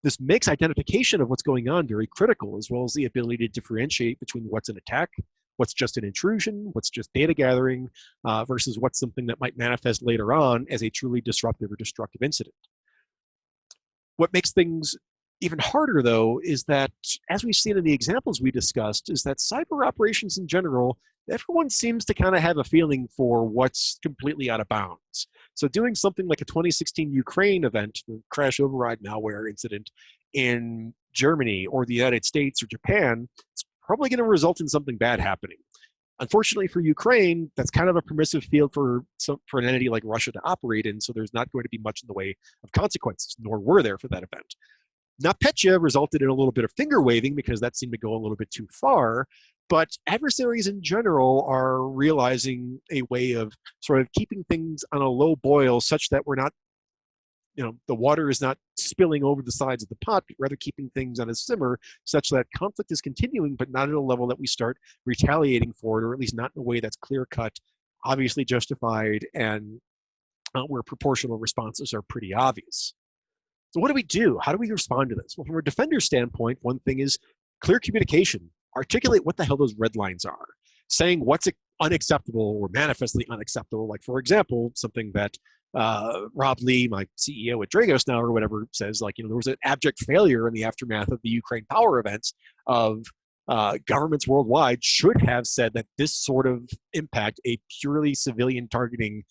This makes identification of what's going on very critical, as well as the ability to differentiate between what's an attack, what's just an intrusion, what's just data gathering, versus what's something that might manifest later on as a truly disruptive or destructive incident. What makes things even harder, though, is that, as we've seen in the examples we discussed, is that cyber operations in general, everyone seems to kind of have a feeling for what's completely out of bounds. So doing something like a 2016 Ukraine event, the crash override malware incident in Germany or the United States or Japan, it's probably going to result in something bad happening. Unfortunately for Ukraine, that's kind of a permissive field for an entity like Russia to operate in, so there's not going to be much in the way of consequences, nor were there for that event. NotPetya resulted in a little bit of finger waving because that seemed to go a little bit too far, but adversaries in general are realizing a way of sort of keeping things on a low boil such that we're not, the water is not spilling over the sides of the pot, but rather keeping things on a simmer such that conflict is continuing, but not at a level that we start retaliating for it, or at least not in a way that's clear-cut obviously justified and where proportional responses are pretty obvious. So what do we do? How do we respond to this? Well, from a defender standpoint, one thing is clear communication. Articulate what the hell those red lines are. Saying what's unacceptable or manifestly unacceptable. Like, for example, something that Rob Lee, my CEO at Dragos now or whatever, says, like, there was an abject failure in the aftermath of the Ukraine power events of governments worldwide should have said that this sort of impact, a purely civilian targeting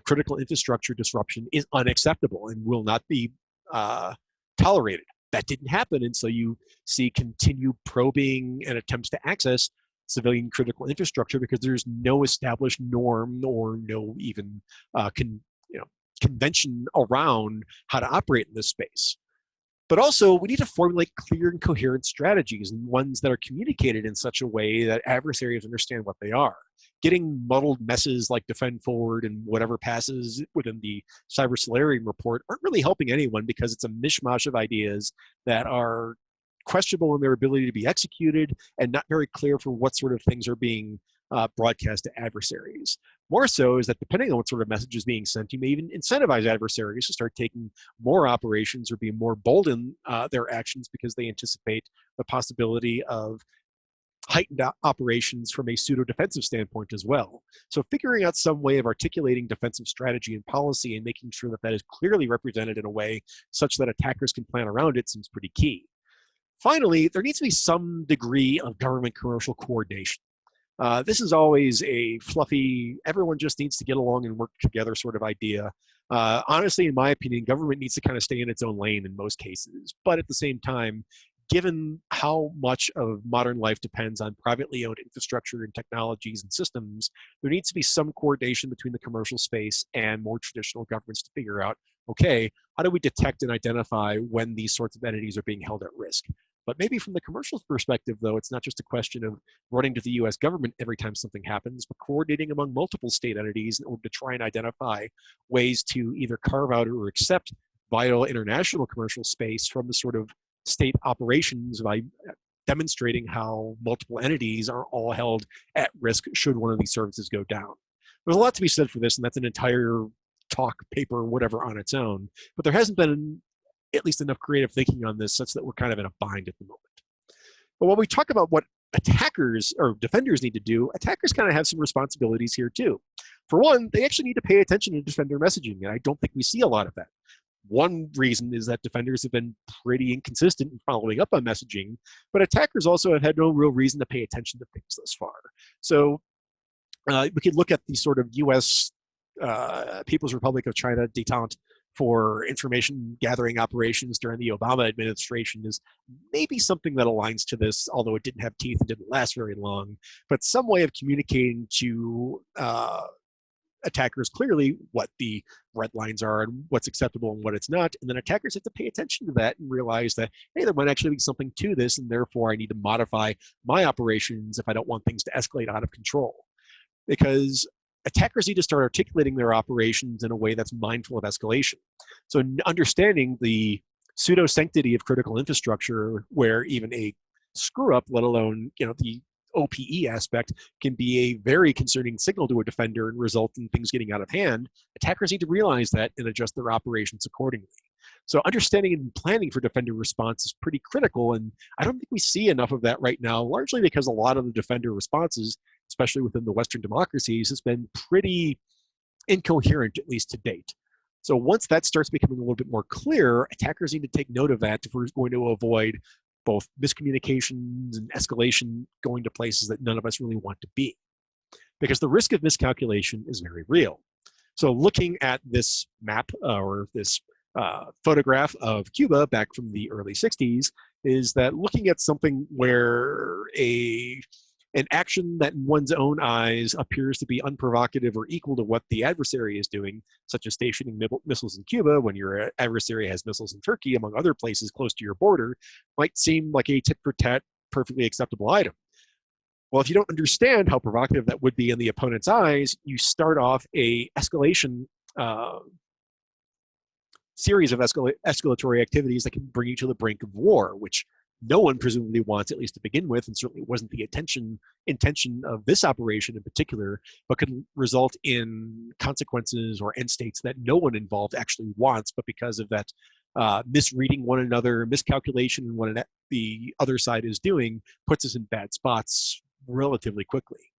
critical infrastructure disruption, is unacceptable and will not be tolerated. That didn't happen, and so you see continued probing and attempts to access civilian critical infrastructure because there's no established norm or no even convention around how to operate in this space. But also, we need to formulate clear and coherent strategies, and ones that are communicated in such a way that adversaries understand what they are. Getting muddled messes like Defend Forward and whatever passes within the Cyber Solarium report aren't really helping anyone because it's a mishmash of ideas that are questionable in their ability to be executed and not very clear for what sort of things are being broadcast to adversaries. More so is that depending on what sort of message is being sent, you may even incentivize adversaries to start taking more operations or be more bold in their actions because they anticipate the possibility of heightened operations from a pseudo-defensive standpoint as well. So figuring out some way of articulating defensive strategy and policy and making sure that that is clearly represented in a way such that attackers can plan around it seems pretty key. Finally, there needs to be some degree of government-commercial coordination. This is always a fluffy, everyone just needs to get along and work together sort of idea. Honestly, in my opinion, government needs to kind of stay in its own lane in most cases. But at the same time, given how much of modern life depends on privately owned infrastructure and technologies and systems, there needs to be some coordination between the commercial space and more traditional governments to figure out, okay, how do we detect and identify when these sorts of entities are being held at risk? But maybe from the commercial perspective, though, it's not just a question of running to the US government every time something happens, but coordinating among multiple state entities in order to try and identify ways to either carve out or accept vital international commercial space from the sort of state operations by demonstrating how multiple entities are all held at risk should one of these services go down. There's a lot to be said for this, and that's an entire talk, paper, whatever on its own. But there hasn't been at least enough creative thinking on this such that we're kind of in a bind at the moment. But when we talk about what attackers or defenders need to do, attackers kind of have some responsibilities here too. For one, they actually need to pay attention to defender messaging, and I don't think we see a lot of that. One reason is that defenders have been pretty inconsistent in following up on messaging, but attackers also have had no real reason to pay attention to things thus far. So we could look at the sort of US People's Republic of China detente for information gathering operations during the Obama administration is maybe something that aligns to this, although it didn't have teeth and didn't last very long, but some way of communicating to attackers clearly what the red lines are and what's acceptable and what it's not. And then attackers have to pay attention to that and realize that, hey, there might actually be something to this, and therefore I need to modify my operations if I don't want things to escalate out of control. Because attackers need to start articulating their operations in a way that's mindful of escalation. So understanding the pseudo-sanctity of critical infrastructure, where even a screw-up, let alone the OPE aspect, can be a very concerning signal to a defender and result in things getting out of hand, attackers need to realize that and adjust their operations accordingly. So understanding and planning for defender response is pretty critical, and I don't think we see enough of that right now, largely because a lot of the defender responses, especially within the Western democracies, has been pretty incoherent, at least to date. So once that starts becoming a little bit more clear, attackers need to take note of that if we're going to avoid both miscommunications and escalation going to places that none of us really want to be. Because the risk of miscalculation is very real. So looking at this map or this photograph of Cuba back from the early 60s is that looking at something where an action that in one's own eyes appears to be unprovocative or equal to what the adversary is doing, such as stationing missiles in Cuba when your adversary has missiles in Turkey, among other places close to your border, might seem like a tit-for-tat, perfectly acceptable item. Well, if you don't understand how provocative that would be in the opponent's eyes, you start off a escalation series of escalatory activities that can bring you to the brink of war, which no one presumably wants, at least to begin with, and certainly wasn't the intention of this operation in particular, but could result in consequences or end states that no one involved actually wants, but because of that misreading one another, miscalculation in what the other side is doing, puts us in bad spots relatively quickly.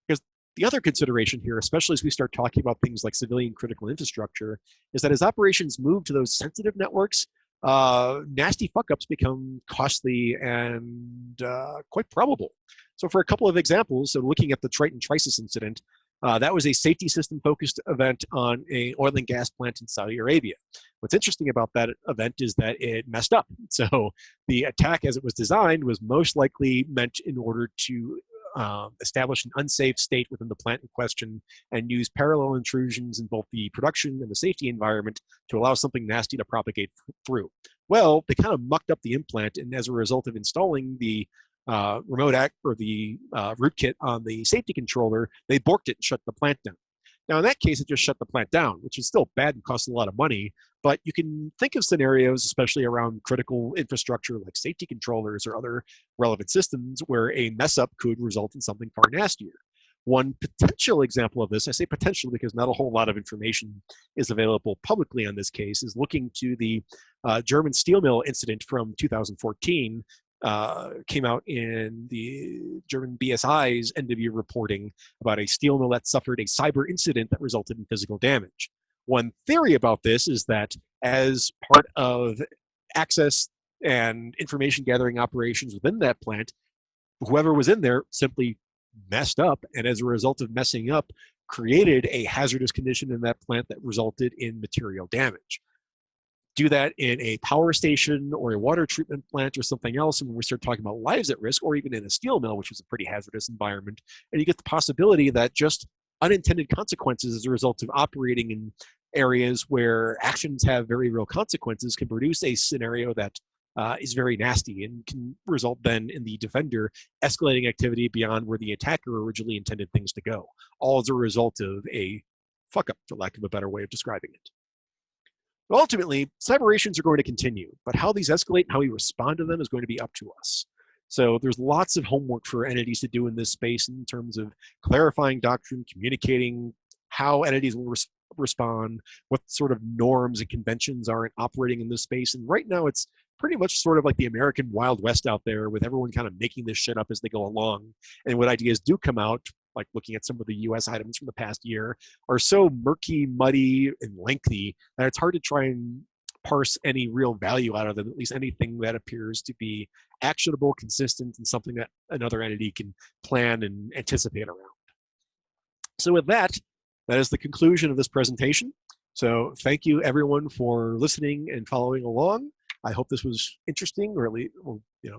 Because the other consideration here, especially as we start talking about things like civilian critical infrastructure, is that as operations move to those sensitive networks, nasty fuck-ups become costly and quite probable. So for a couple of examples, so looking at the Triton Trisis incident, that was a safety system-focused event on an oil and gas plant in Saudi Arabia. What's interesting about that event is that it messed up. So the attack as it was designed was most likely meant in order to establish an unsafe state within the plant in question and use parallel intrusions in both the production and the safety environment to allow something nasty to propagate through. Well, they kind of mucked up the implant, and as a result of installing the rootkit on the safety controller, they borked it and shut the plant down. Now, in that case, it just shut the plant down, which is still bad and costs a lot of money. But you can think of scenarios, especially around critical infrastructure like safety controllers or other relevant systems, where a mess up could result in something far nastier. One potential example of this, I say potential because not a whole lot of information is available publicly on this case, is looking to the German steel mill incident from 2014. Came out in the German BSI's end of year reporting about a steel mill that suffered a cyber incident that resulted in physical damage. One theory about this is that as part of access and information gathering operations within that plant, whoever was in there simply messed up, and as a result of messing up, created a hazardous condition in that plant that resulted in material damage. Do that in a power station or a water treatment plant or something else, and when we start talking about lives at risk, or even in a steel mill, which is a pretty hazardous environment, and you get the possibility that just unintended consequences as a result of operating in areas where actions have very real consequences can produce a scenario that is very nasty and can result then in the defender escalating activity beyond where the attacker originally intended things to go, all as a result of a fuck up, for lack of a better way of describing it. Ultimately, cyberations are going to continue, but how these escalate and how we respond to them is going to be up to us. So there's lots of homework for entities to do in this space in terms of clarifying doctrine, communicating how entities will respond, what sort of norms and conventions are operating in this space. And right now it's pretty much sort of like the American Wild West out there, with everyone kind of making this shit up as they go along. And when ideas do come out, like looking at some of the US items from the past year, are so murky, muddy, and lengthy that it's hard to try and parse any real value out of them, at least anything that appears to be actionable, consistent, and something that another entity can plan and anticipate around. So with that, that is the conclusion of this presentation. So thank you everyone for listening and following along. I hope this was interesting, or at least,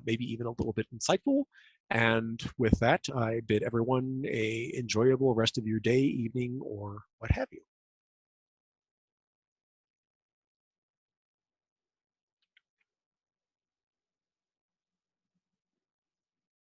maybe even a little bit insightful. And with that, I bid everyone an enjoyable rest of your day, evening, or what have you.